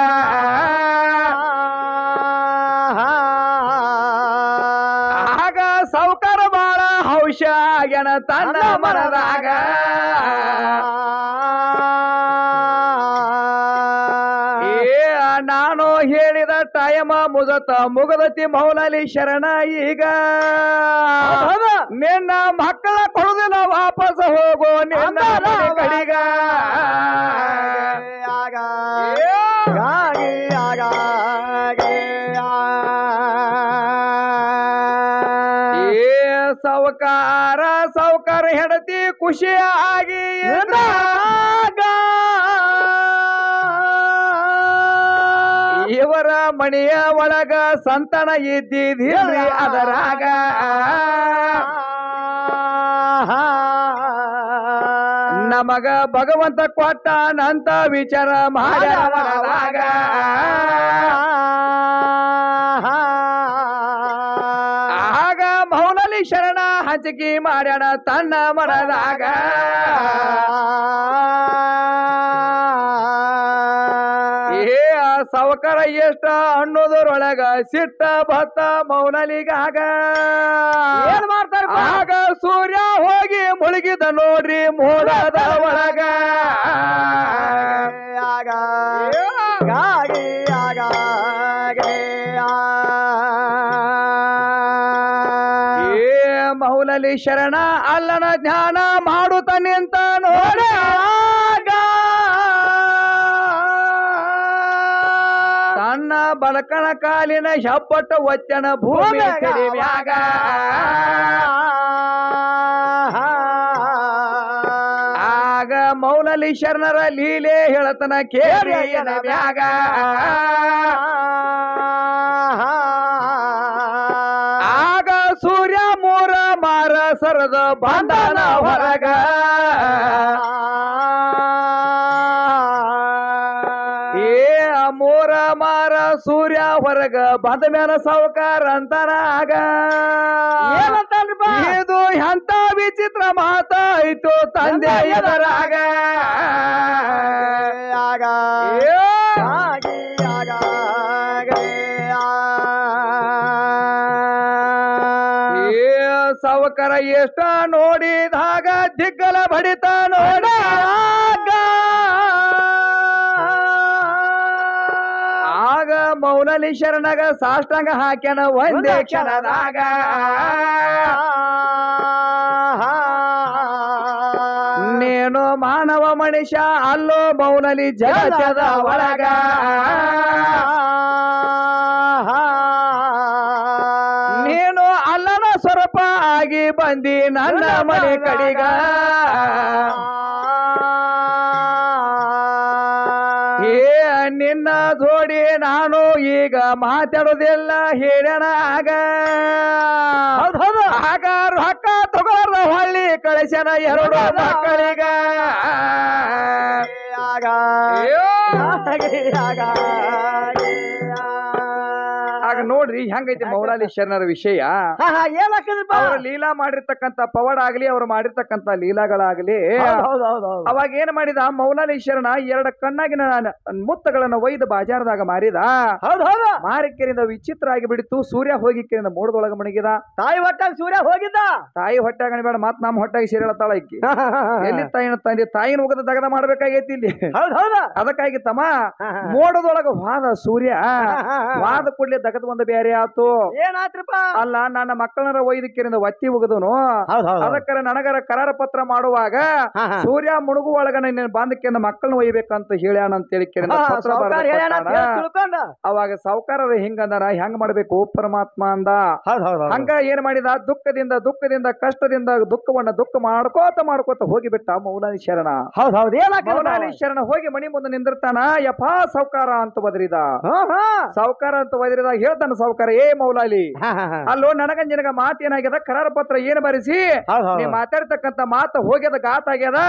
ಆಗ ಸೌಕರ ಬಾಳ ಹೌಶ ಆಗ್ಯಾನ ತನ್ನ ಮನದಾಗ ನಾನು ಹೇಳಿದ ಟೈಮ ಮುಗದತಿ ಮೌಲಾಲಿ ಶರಣ ಈಗ ನಿನ್ನ ಮಕ್ಕಳ ಕೊಡುದಿಲ್ಲ ವಾಪಸ್ ಹೋಗೋ ನಿನ್ನ ಕಡಿಗ ಸೌಕಾರ ಹೆಂಡತಿ ಖುಷಿಯಾಗಿ ಇವರ ಮನೆಯ ಒಳಗ ಸಂತಾನ ಇದ್ದಿದ್ದಿಲ್ರಿ ಅದರಾಗ ನಮಗ ಭಗವಂತ ಕೊಟ್ಟಾನಂತ ವಿಚಾರ ಮಾಡ್ಯಾಗ ಆಗ ಮೌಲಾಲಿ ಶರಣ ಹಂಚಿಕೆ ಮಾಡ್ಯಾಣ ತನ್ನ ಮನದಾಗ ಸವಕರ ಎಷ್ಟ ಅನ್ನೋದರೊಳಗ ಸಿಟ್ಟ ಭತ್ತ ಮೌಲಾಲಿಗಾಗ ಏನ್ ಮಾಡ್ತಾರ ಆಗ ಸೂರ್ಯ ಹೋಗಿ ಮುಳುಗಿದ ನೋಡ್ರಿ ಮೋಡದ ಒಳಗ ಮೌಲಾಲಿ ಶರಣ ಅಲ್ಲನ ಧ್ಯಾನ ಮಾಡುತ್ತ ನಿಂತ ನೋಡ ತನ್ನ ಬಲಕನ ಕಾಲಿನ ಹೆಬ್ಬಟ್ಟ ಒತ್ತನ ಭೂಮಿ ಮ್ಯಾಗ ಆಗ ಮೌಲಾಲಿ ಶರಣರ ಲೀಲೆ ಹೇಳತನ ಕೇರಿಯನ ಮ್ಯಾಗ ಆಗ ಸೂರ್ಯ ಮೂರ ಮಾರ ಸರದ ಬಂಧನ ಹೊರಗ ಮೂರ ಮಾರ ಸೂರ್ಯ ಹೊರಗ ಬಂದ ಮೇಲೆ ಸಾವುಕಾರ ಅಂತಾನಾಗ ಇದು ಎಂತ ವಿಚಿತ್ರ ಮಾತಾಯ್ತು ತಂದೆ ಎದರಾಗ ಸಾವುಕಾರ ಎಷ್ಟ ನೋಡಿದಾಗ ದಿಗ್ಗಲ ಬಡಿತ ನೋಡ ಆಗ ಮೌಲಾಲಿ ಶರಣಗ ಸಾಷ್ಟಾಂಗ ಹಾಕ್ಯಾನ ಒಂದೇ ಕ್ಷಣದಾಗ ನೀನು ಮಾನವ ಮನುಷ್ಯ ಅಲ್ಲೋ ಮೌಲಾಲಿ ಜಗತ್ತದ ಒಳಗ ನೀನು ಅಲ್ಲನ ಸ್ವರೂಪ ಆಗಿ ಬಂದಿ ನನ್ನ ಮನೆ ಕಡಿಗ ನಿನ್ನ ಜೋಡಿ ನಾನು ಈಗ ಮಾತಾಡೋದಿಲ್ಲ ಹೇಳ್ಯಾನ ಆಗ ಆಗ ರೊಕ್ಕ ತಗೋರ ಹೊಳ್ಳಿ ಕಳಿಸ್ಯಾನ 2 ಮಕ್ಕಳಿಗ ಆಗ ನೋಡ್ರಿ ಹೆಂಗೈತಿ ಮೌಲಾಲಿ ಶರಣರ ವಿಷಯ ಅವ್ರ ಲೀಲಾ ಮಾಡಿರ್ತಕ್ಕಂತ ಪವಾಡ ಆಗ್ಲಿ ಅವ್ರು ಮಾಡಿರ್ತಕ್ಕಂತ ಲೀಲಾಗಳಾಗ್ಲಿ ಅವಾಗ ಏನ್ ಮಾಡಿದ ಮೌಲಾಲಿ ಶರಣ 2 ಕಣ್ಣಾಗಿನ ಮುತ್ತಗಳನ್ನ ಒಯ್ದು ಬಾಜಾರದಾಗ ಮಾರಿದ ಮಾರಿಕೆರಿಂದ ವಿಚಿತ್ರ ಆಗಿ ಬಿಡಿತು ಸೂರ್ಯ ಹೋಗಿ ಕೆರಿಂದ ಮೋಡದೊಳಗ ಮಣಗಿದ ತಾಯಿ ಹೊಟ್ಟಾಗ ಸೂರ್ಯ ಹೋಗಿದ್ದ ತಾಯಿ ಹೊಟ್ಟಾಗ ಬೇಡ ಮತ್ ನಮ್ಮ ಹೊಟ್ಟಾಗಿ ಸೇರಳತ್ತಾಳ ಇಕ್ಕಿ ಎಲ್ಲಿ ತಾಯಿನ ತಂದೆ ತಾಯಿನ ಹೋಗದ ದಗದ ಮಾಡ್ಬೇಕಾಗೈತಿ ಇಲ್ಲಿ ಅದಕ್ಕಾಗಿ ತಮ್ಮ ಮೋಡದೊಳಗ ವಾದ ಸೂರ್ಯ ವಾದ ಕೂಡಲೇ ದಗದ ಒಂದು ಬೇರೆ ಬೇರೆ ಆತು. ಏನಾತ್ರಿಪ್ಪ? ಅಲ್ಲ ನನ್ನ ಮಕ್ಕಳನ್ನ ಒಯ್ದಕ್ಕಿರಿಂದ ಒತ್ತಿ ಉಗದನು. ಅದಕ್ಕರ ನನಗರ ಕರಾರ ಪತ್ರ ಮಾಡುವಾಗ ಸೂರ್ಯ ಮುಳುಗು ಒಳಗನ ನಿನ್ನ ಬಾಂಧಕ್ಕಿಂದ ಮಕ್ಕಳನ್ನ ಒಯ್ಬೇಕಂತ ಹೇಳ್ಯಾನ ಅಂತ ಹೇಳಿ ಪತ್ರ ತಿಳ್ಕೊಂಡ ಅವಾಗ ಸಾವುಕಾರರು ಹಿಂಗಂದಾರ ಹೆಂಗ್ ಮಾಡ್ಬೇಕು ಪರಮಾತ್ಮ ಅಂದ. ಹಂಗ ಏನ್ ಮಾಡಿದ ದುಃಖದಿಂದ ಕಷ್ಟದಿಂದ ದುಃಖ ಮಾಡ್ಕೋತ ಹೋಗಿಬಿಟ್ಟ ಮೌಲಾಲಿ ಶರಣ. ಮೌಲಾಲಿ ಶರಣ ಹೋಗಿ ಮಣಿ ಮುಂದೆ ನಿಂದಿರ್ತಾನ. ಯಪ್ಪಾ ಸಾವುಕಾರ ಅಂತ ಬದರಿದ. ಸಾವುಕಾರ ಅಂತ ಬದರಿದಾಗ ಹೇಳ್ತಾನ ಸಾವುಕಾರ, ಏ ಮೌಲಾಲಿ ಅಲ್ಲೋ ನನಗ ನಿನಗ ಮಾತು ಏನಾಗ್ಯದ, ಕರಾರ ಪತ್ರ ಏನ್ ಬರೆಸಿ ನೀ ಮಾತಾಡ್ತಕ್ಕಂತ ಮಾತು ಹೋಗ್ಯದ, ಗಾತ್ ಆಗ್ಯದ,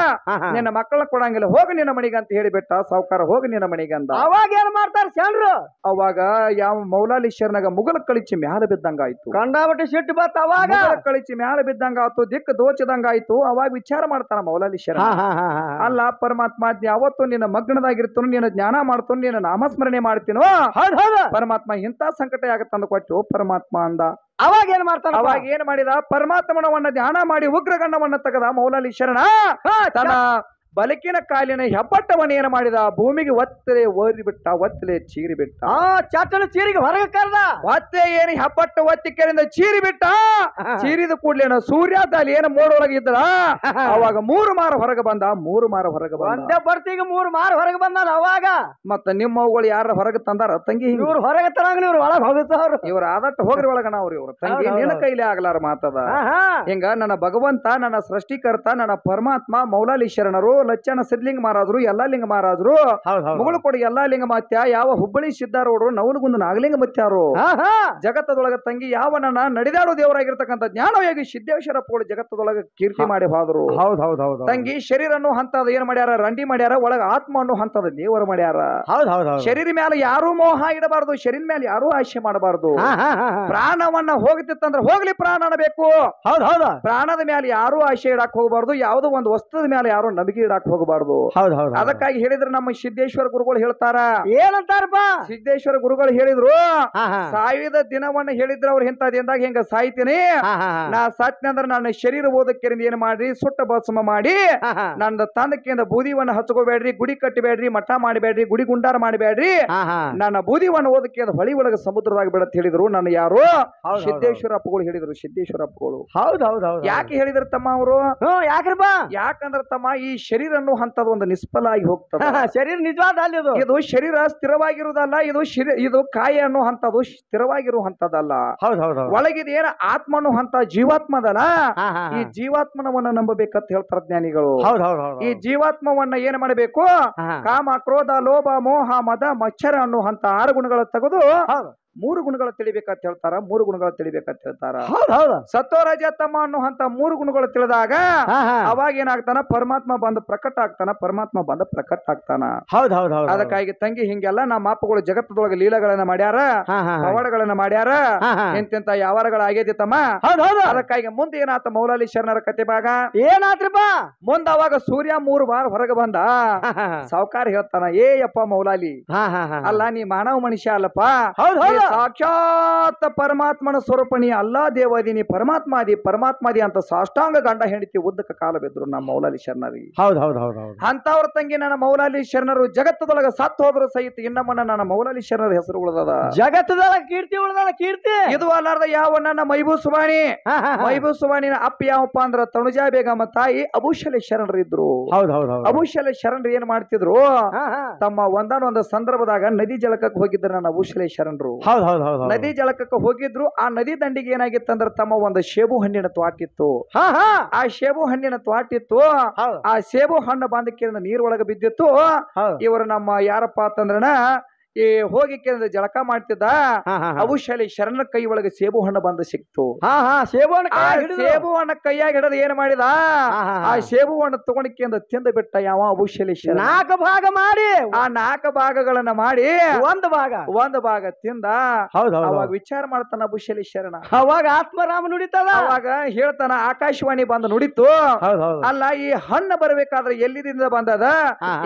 ನಿನ್ನ ಮಕ್ಕಳ ಕೊಡಂಗಿಲ್ಲ, ಹೋಗಿ ನಿನ್ನ ಮಣಿಗೆ ಅಂತ ಹೇಳಿಬಿಟ್ಟ ಸಾವುಕಾರ. ಹೋಗಿ ನಿನ್ನ ಮಣಿಗೆ ಅಂದ. ಅವಾಗ ಏನ್ ಮಾಡ್ತಾರ ಶರಣರು? ಅವಾಗ ಯಾವ ಮೌಲಾಲಿ ಶರಣಗ ಮುಗಲ ಕಳಿಚಿ ಮ್ಯಾಲ ಬಿದ್ದಂಗ ಆಯ್ತು. ಕಂಡಾಬಿಟ್ಟು ಸಿಟ್ಟು ಬತ್ತ. ಅವಾಗ ಕಳಿಚಿ ಮ್ಯಾಲ ಬಿದ್ದಂಗ ಆಯ್ತು, ದಿಕ್ಕು ದೋಚದಂಗ ಆಯ್ತು. ಅವಾಗ ವಿಚಾರ ಮಾಡ್ತಾನ ಮೌಲಾಲಿ ಶರಣ, ಅಲ್ಲ ಪರಮಾತ್ಮ ಯಾವತ್ತು ನಿನ್ನ ಮಗ್ನದಾಗಿರ್ತನು, ನಿನ್ನ ಜ್ಞಾನ ಮಾಡ್ತಾನು, ನಿನ್ನ ನಾಮಸ್ಮರಣೆ ಮಾಡ್ತೀನೋ ಪರಮಾತ್ಮ ಇಂಥ ಸಂಕಟ ಆಗತ್ತಂದು ಕೊಟ್ಟು ಪರಮಾತ್ಮ ಅಂದ. ಅವಾಗ ಏನ್ ಮಾಡ್ತಾನ? ಅವಾಗ ಏನ್ ಮಾಡಿದ, ಪರಮಾತ್ಮನವನ್ನ ಧ್ಯಾನ ಮಾಡಿ ಉಗ್ರಗಣ್ಣವನ್ನ ತೆಗೆದ ಮೌಲಾಲಿ ಶರಣ. ತನ್ನ ಬಲಕಿನ ಕಾಲಿನ ಹೆಬ್ಬಟ್ಟವನ್ನ ಏನ್ ಮಾಡಿದ, ಭೂಮಿಗೆ ಒತ್ತಲೆ ಓರಿ ಬಿಟ್ಟ, ಒತ್ತಲೆ ಚೀರಿ ಬಿಟ್ಟ. ಚಟ್ಟನ ಚೀರಿಗೆ ಹೊರಗೆ ಕರ್ದ. ಒತ್ತೆ ಏನು ಹೆಬ್ಬಟ್ಟು ಒತ್ತಿಕೆರಿಂದ ಚೀರಿ ಬಿಟ್ಟ. ಚೀರಿದ ಕೂಡ್ಲೇನ ಸೂರ್ಯದಲ್ಲಿ ಏನು ಮೋಡೊಳಗೆ ಇದ್ರ ಅವಾಗ 3 ಮಾರ ಹೊರಗೆ ಬಂದ. 3 ಮಾರ ಹೊರಗೆ ಬಂದ. ಒಂದೇ ಬರ್ತಿಗೆ 3 ಮಾರ ಹೊರಗೆ ಬಂದ. ಅವಾಗ ಮತ್ತ ನಿಮ್ಮವುಗಳು ಯಾರ ಹೊರಗೆ ತಂದಾರ ತಂಗಿ? ಇವ್ರು ಹೊರಗೆ ತರಂಗ ಇವ್ರು ಒಳಗೆ ಹೋಗುತ್ತವ್ರು. ಇವ್ರ ಆದಟ್ಟು ಹೋಗ್ರಿ ಒಳಗಣ ಅವ್ರು. ಇವ್ರು ತಂಗಿ ನಿನ್ನ ಕೈಲಿ ಆಗ್ಲಾರ ಮಾತದ. ಹಿಂಗ ನನ್ನ ಭಗವಂತ, ನನ್ನ ಸೃಷ್ಟಿಕರ್ತ, ನನ್ನ ಪರಮಾತ್ಮ ಮೌಲಾಲಿ ಶರಣರು, ಲಚ್ಚನ ಸಿದ್ಲಿಂಗ ಮಹಾರಾಜರು, ಎಲ್ಲಾ ಲಿಂಗ ಮಹಾರಾಜರು, ಮುಗಳು ಕೊಡಿ ಎಲ್ಲಾ ಲಿಂಗ ಮತ್ಯ, ಯಾವ ಹುಬ್ಬಳ್ಳಿ ಸಿದ್ದಾರೋಡ್ರು, ನವಲಗುಂದ ನಾಗಲಿಂಗ ಮತ್ಯಾರು, ಜಗತ್ತದೊಳಗ ತಂಗಿ ಯಾವ ನನ್ನ ನಡೆದಾಡೋ ದೇವರಾಗಿರ್ತಕ್ಕಂಥ ಜ್ಞಾನಯೋಗಿ ಸಿದ್ದೇಶ್ವರಪ್ಪಗಳು ಜಗತ್ತದೊಳಗ ಕೀರ್ತಿ ಮಾಡಿ ಹೋದ್ರು. ತಂಗಿ ಶರೀರ ಅನ್ನೋ ಹಂತದ ಏನ್ ಮಾಡ್ಯಾರ, ರಂಡಿ ಮಾಡ್ಯಾರ. ಒಳಗ ಆತ್ಮ ಅನ್ನೋ ಹಂತದ ದೇವರು ಮಾಡ್ಯಾರ. ಶರೀರ ಮೇಲೆ ಯಾರು ಮೋಹ ಇಡಬಾರ್ದು, ಶರೀರ ಮೇಲೆ ಯಾರು ಆಶೆ ಮಾಡಬಾರ್ದು. ಪ್ರಾಣವನ್ನ ಹೋಗ್ತಿತ್ತಂದ್ರ ಹೋಗ್ಲಿ ಪ್ರಾಣ ಅನ್ನಬೇಕು. ಪ್ರಾಣದ ಮೇಲೆ ಯಾರು ಆಶೆ ಇಡಾಕ್ ಹೋಗಬಾರ್ದು. ಯಾವುದೋ ಒಂದು ವಸ್ತುದ ಮೇಲೆ ಯಾರು ನಂಬಿಕೆ ಇಡಾಕ್ ಹೋಗಬಾರ್ದು. ಅದಕ್ಕಾಗಿ ಹೇಳಿದ್ರೆ ನಮ್ಮ ಸಿದ್ದೇಶ್ವರ ಗುರುಗಳು ಹೇಳ್ತಾರ. ಏನಂತಾರಪ್ಪ? ಸಿದ್ದೇಶ್ವರ ಗುರುಗಳು ಹೇಳಿದ್ರು, ಸಾವಿದ ದಿನವನ್ನ ಹೇಳಿದ್ರು ಅವ್ರು ಇಂತದಿಂದಾಗ ಹಿಂಗ ಸಾಯ್ತೀನಿ, ನಾ ಸತ್ನೆ ಅಂದ್ರೆ ನನ್ನ ಶರೀರ ಓದಕ್ಕಿರಿಂದ ಏನ್ ಮಾಡ್ರಿ, ಸುಟ್ಟ ಭಸ್ಮ ಮಾಡಿ ನನ್ನ ತಂದಕ್ಕಿಂದ ಬೂದಿವನ್ನ ಹಚ್ಕೋಬೇಡ್ರಿ, ಗುಡಿ ಕಟ್ಟಬೇಡ್ರಿ, ಮಠ ಮಾಡಬೇಡ್ರಿ, ಗುಡಿ ಗುಂಡಾರ ಮಾಡಬೇಡ್ರಿ, ನನ್ನ ಬೂದಿವನ್ನ ಓದಕ್ಕಿಂದ ಹೊಳಿ ಒಳಗ ಸಮುದ್ರದಾಗ ಬಿಡತ್ ಹೇಳಿದ್ರು. ನನ್ನ ಯಾರು ಸಿದ್ದೇಶ್ವರ ಅಪ್ಪಗಳು ಹೇಳಿದ್ರು. ಸಿದ್ದೇಶ್ವರ ಅಪ್ಪಗಳು ಯಾಕೆ ಹೇಳಿದ್ರು ತಮ್ಮ ಅವರು? ಯಾಕ್ರಪ್ಪ? ಯಾಕಂದ್ರ ತಮ್ಮ ಈ ಶರೀರ ಅನ್ನೋ ಹಂತದ ಒಂದು ನಿಷ್ಫಲ ಆಗಿ ಹೋಗ್ತದೆ. ಶರೀರ ನಿಜವಾದ ಇದು ಶರೀರ ಸ್ಥಿರವಾಗಿರುವುದಲ್ಲ. ಇದು ಕಾಯ ಅನ್ನೋ ಹಂತದು ಸ್ಥಿರವಾಗಿರುವ ಹಂತದಲ್ಲ. ಒಳಗಿದ ಏನ ಆತ್ಮ ಅನ್ನೋ ಹಂತ ಜೀವಾತ್ಮದಲ್ಲ. ಈ ಜೀವಾತ್ಮನವನ್ನ ನಂಬಬೇಕಂತ ಹೇಳ್ತಾರ ಜ್ಞಾನಿಗಳು. ಈ ಜೀವಾತ್ಮವನ್ನ ಏನ್ ಮಾಡಬೇಕು, ಕಾಮ ಕ್ರೋಧ ಲೋಭ ಮೋಹ ಮದ ಮಚ್ಚರ ಅನ್ನೋ ಹಂತ 6 ಗುಣಗಳ ತೆಗೆದು 3 ಗುಣಗಳು ತಿಳಿಬೇಕಂತ ಹೇಳ್ತಾರ. 3 ಗುಣಗಳು ತಿಳಿಬೇಕಂತ ಹೇಳ್ತಾರ. ಸತ್ವ ರಜ ತಮ ಅನ್ನೋ ಹಂತ 3 ಗುಣಗಳು ತಿಳಿದಾಗ ಅವಾಗ ಏನಾಗ್ತಾನ, ಪರಮಾತ್ಮ ಬಂದು ಪ್ರಕಟ ಆಗ್ತಾನ. ಪರಮಾತ್ಮ ಬಂದು ಪ್ರಕಟ ಆಗ್ತಾನ. ಅದಕ್ಕಾಗಿ ತಂಗಿ ಹಿಂಗೆಲ್ಲ ನಮ್ಮ ಅಪ್ಪಗಳು ಜಗತ್ತದೊಳಗೆ ಲೀಲೆಗಳನ್ನ ಮಾಡ್ಯಾರ, ಪವಾಡಗಳನ್ನ ಮಾಡ್ಯಾರ, ಎಂತೆಂತ ಯಾವಾರಗಳ ಆಗೇತಿ ತಮ್ಮ. ಅದಕ್ಕಾಗಿ ಮುಂದೆ ಏನಾತ ಮೌಲಾಲಿ ಶರಣರ ಕತೆ ಭಾಗ ಏನಾತ್ರಪ್ಪ? ಮುಂದ ಅವಾಗ ಸೂರ್ಯ 3 ಬಾರ್ ಹೊರಗೆ ಬಂದ. ಸಾವುಕಾರ ಹೇಳ್ತಾನ, ಏ ಯಪ್ಪ ಮೌಲಾಲಿ, ಅಲ್ಲ ನೀ ಮಾನವ ಮನುಷ್ಯ ಅಲ್ಲಪ್ಪ, ಸಾಕ್ಷಾತ್ ಪರಮಾತ್ಮನ ಸ್ವರೂಪಣಿ ಅಲ್ಲಾ ದೇವಾದಿನಿ ಪರಮಾತ್ಮಾದಿ ಅಂತ ಸಾಷ್ಟಾಂಗ ಗಂಡ ಹೆಂಡತಿ ಉದ್ದಕ ಕಾಲ ಬಿದ್ರು ನಮ್ಮ ಮೌಲಾಲಿ ಶರಣರಿ. ಅಂತವ್ರ ತಂಗಿ ನನ್ನ ಮೌಲಾಲಿ ಶರಣರು ಜಗತ್ತದೊಳಗ ಸತ್ತು ಹೋದ್ರು ಸಹಿತ ಇನ್ನಮ್ಮನ ನನ್ನ ಮೌಲಾಲಿ ಶರಣರ ಹೆಸರು ಉಳಿದದ. ಜಗತ್ತದೊಳಗ ಕೀರ್ತಿ ಉಳಿದದ. ಕೀರ್ತಿ ಇದು ಅಲ್ಲಾರ್ದ ಯಾವ ನನ್ನ ಮೈಬೂ ಸುವಾಣಿನ ಅಪ್ಪ ಯಾವಪ್ಪ ಅಂದ್ರ ತನುಜಾ ಬೇಗಮ್ಮ ತಾಯಿ ಅಬುಶಲಿ ಶರಣರು ಇದ್ರು. ಅಬುಶಲಿ ಶರಣರು ಏನ್ ಮಾಡ್ತಿದ್ರು, ತಮ್ಮ ಒಂದಾನೊಂದು ಸಂದರ್ಭದಾಗ ನದಿ ಜಳಕಕ್ಕೆ ಹೋಗಿದ್ರು ನನ್ನ ಅಬುಶಲಿ ಶರಣರು. ನದಿ ಜಳಕಕ್ಕೆ ಹೋಗಿದ್ರು. ಆ ನದಿ ದಂಡಿಗೆ ಏನಾಗಿತ್ತಂದ್ರ ತಮ್ಮ ಒಂದು ಶೇಬು ಹಣ್ಣಿನ ತ್ವಾಟಿತ್ತು. ಆ ಶೇಬು ಹಣ್ಣಿನ ತ್ವಾಟಿತ್ತು. ಆ ಶೇಬು ಹಣ್ಣು ಬಾಂಧಕ್ಕಿಂದ ನೀರೊಳಗೆ ಬಿದ್ದಿತ್ತು. ಇವರು ನಮ್ಮ ಯಾರಪ್ಪ ಅಂತಂದ್ರನ ಈ ಹೋಗಿ ಜಳಕ ಮಾಡ್ತಿದ್ದ ಅಬುಶಲಿ ಶರಣ ಕೈ ಒಳಗೆ ಸೇಬು ಹಣ್ಣು ಬಂದು ಸಿಕ್ತು. ಸೇಬು ಹಣ್ಣ ಕೈಯಾಗ ಹಿಡದ ಏನ್ ಮಾಡಿದ, ಆ ಸೇಬು ಹಣ್ಣು ತಗೊಂಡಿಕೆಂದ ತಿಂದು ಬಿಟ್ಟ ಯಾವ ಅಬುಶಲಿ ಶರಣ. 4 ಭಾಗ ಮಾಡಿ, ಆ 4 ಭಾಗಗಳನ್ನ ಮಾಡಿ ಒಂದು ಭಾಗ ತಿಂದ. ಅವಾಗ ವಿಚಾರ ಮಾಡ್ತಾನ ಅಬುಶಲಿ ಶರಣ. ಅವಾಗ ಆತ್ಮರಾಮ ನುಡಿತದ. ಅವಾಗ ಹೇಳ್ತಾನ, ಆಕಾಶವಾಣಿ ಬಂದು ನುಡಿತು, ಅಲ್ಲ ಈ ಹಣ್ಣು ಬರಬೇಕಾದ್ರೆ ಎಲ್ಲಿದಿಂದ ಬಂದದ,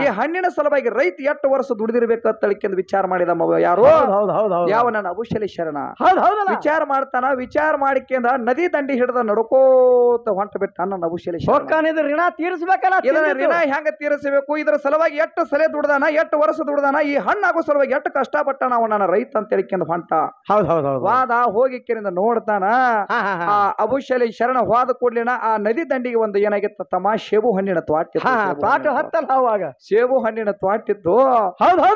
ಈ ಹಣ್ಣಿನ ಸಲುವಾಗಿ ರೈತ ಎಷ್ಟು ವರ್ಷ ದುಡಿದಿರ್ಬೇಕಂತ ವಿಚಾರ ವಿಚಾರ ಮಾಡಿದ ಯಾರು ಯಾವ ನನ್ನ ಅಬುಶಲಿ ಶರಣ ವಿಚಾರ ಮಾಡ್ತಾನ. ವಿಚಾರ ಮಾಡಿಕೆಂದ ನದಿ ದಂಡಿ ಹಿಡಿದ ನಡ್ಕೋತ ಹೊಂಟ ಬಿಟ್ಟ ನನ್ನ ಅಬುಶಲಿ ಋಣ ತೀರಿಸಬೇಕಲ್ಲ. ಇದರ ಋಣ ಹೆಂಗ ತೀರಿಸಬೇಕು, ಇದರ ಸಲುವಾಗಿ ಎಷ್ಟು ಸಲ ದುಡ್ದಾನ, ಎಷ್ಟು ವರ್ಷ ದುಡ್ದಾನ, ಈ ಹಣ್ಣಾಗೋ ಸಲುವಾಗಿ ಎಷ್ಟು ಕಷ್ಟಪಟ್ಟ ನಾವು ನನ್ನ ರೈತ ಅಂತ ಹೇಳಿಕೆಂದ ಹೊಂಟ. ವಾದ ಹೋಗಿಕೆರಿಂದ ನೋಡ್ತಾನ. ಆ ಅಬುಶಲಿ ಶರಣ ಹೋದ ಕೂಡ್ಲಿನ ಆ ನದಿ ದಂಡಿಗೆ ಒಂದು ಏನಾಗಿತ್ತ ತಮ್ಮ, ಶೇಬು ಹಣ್ಣಿನ ತ್ವಾಟ ಹತ್ತಲ್ಲ ಅವಾಗ. ಶೇಬು ಹಣ್ಣಿನ ತ್ವಾಟಿದ್ದು.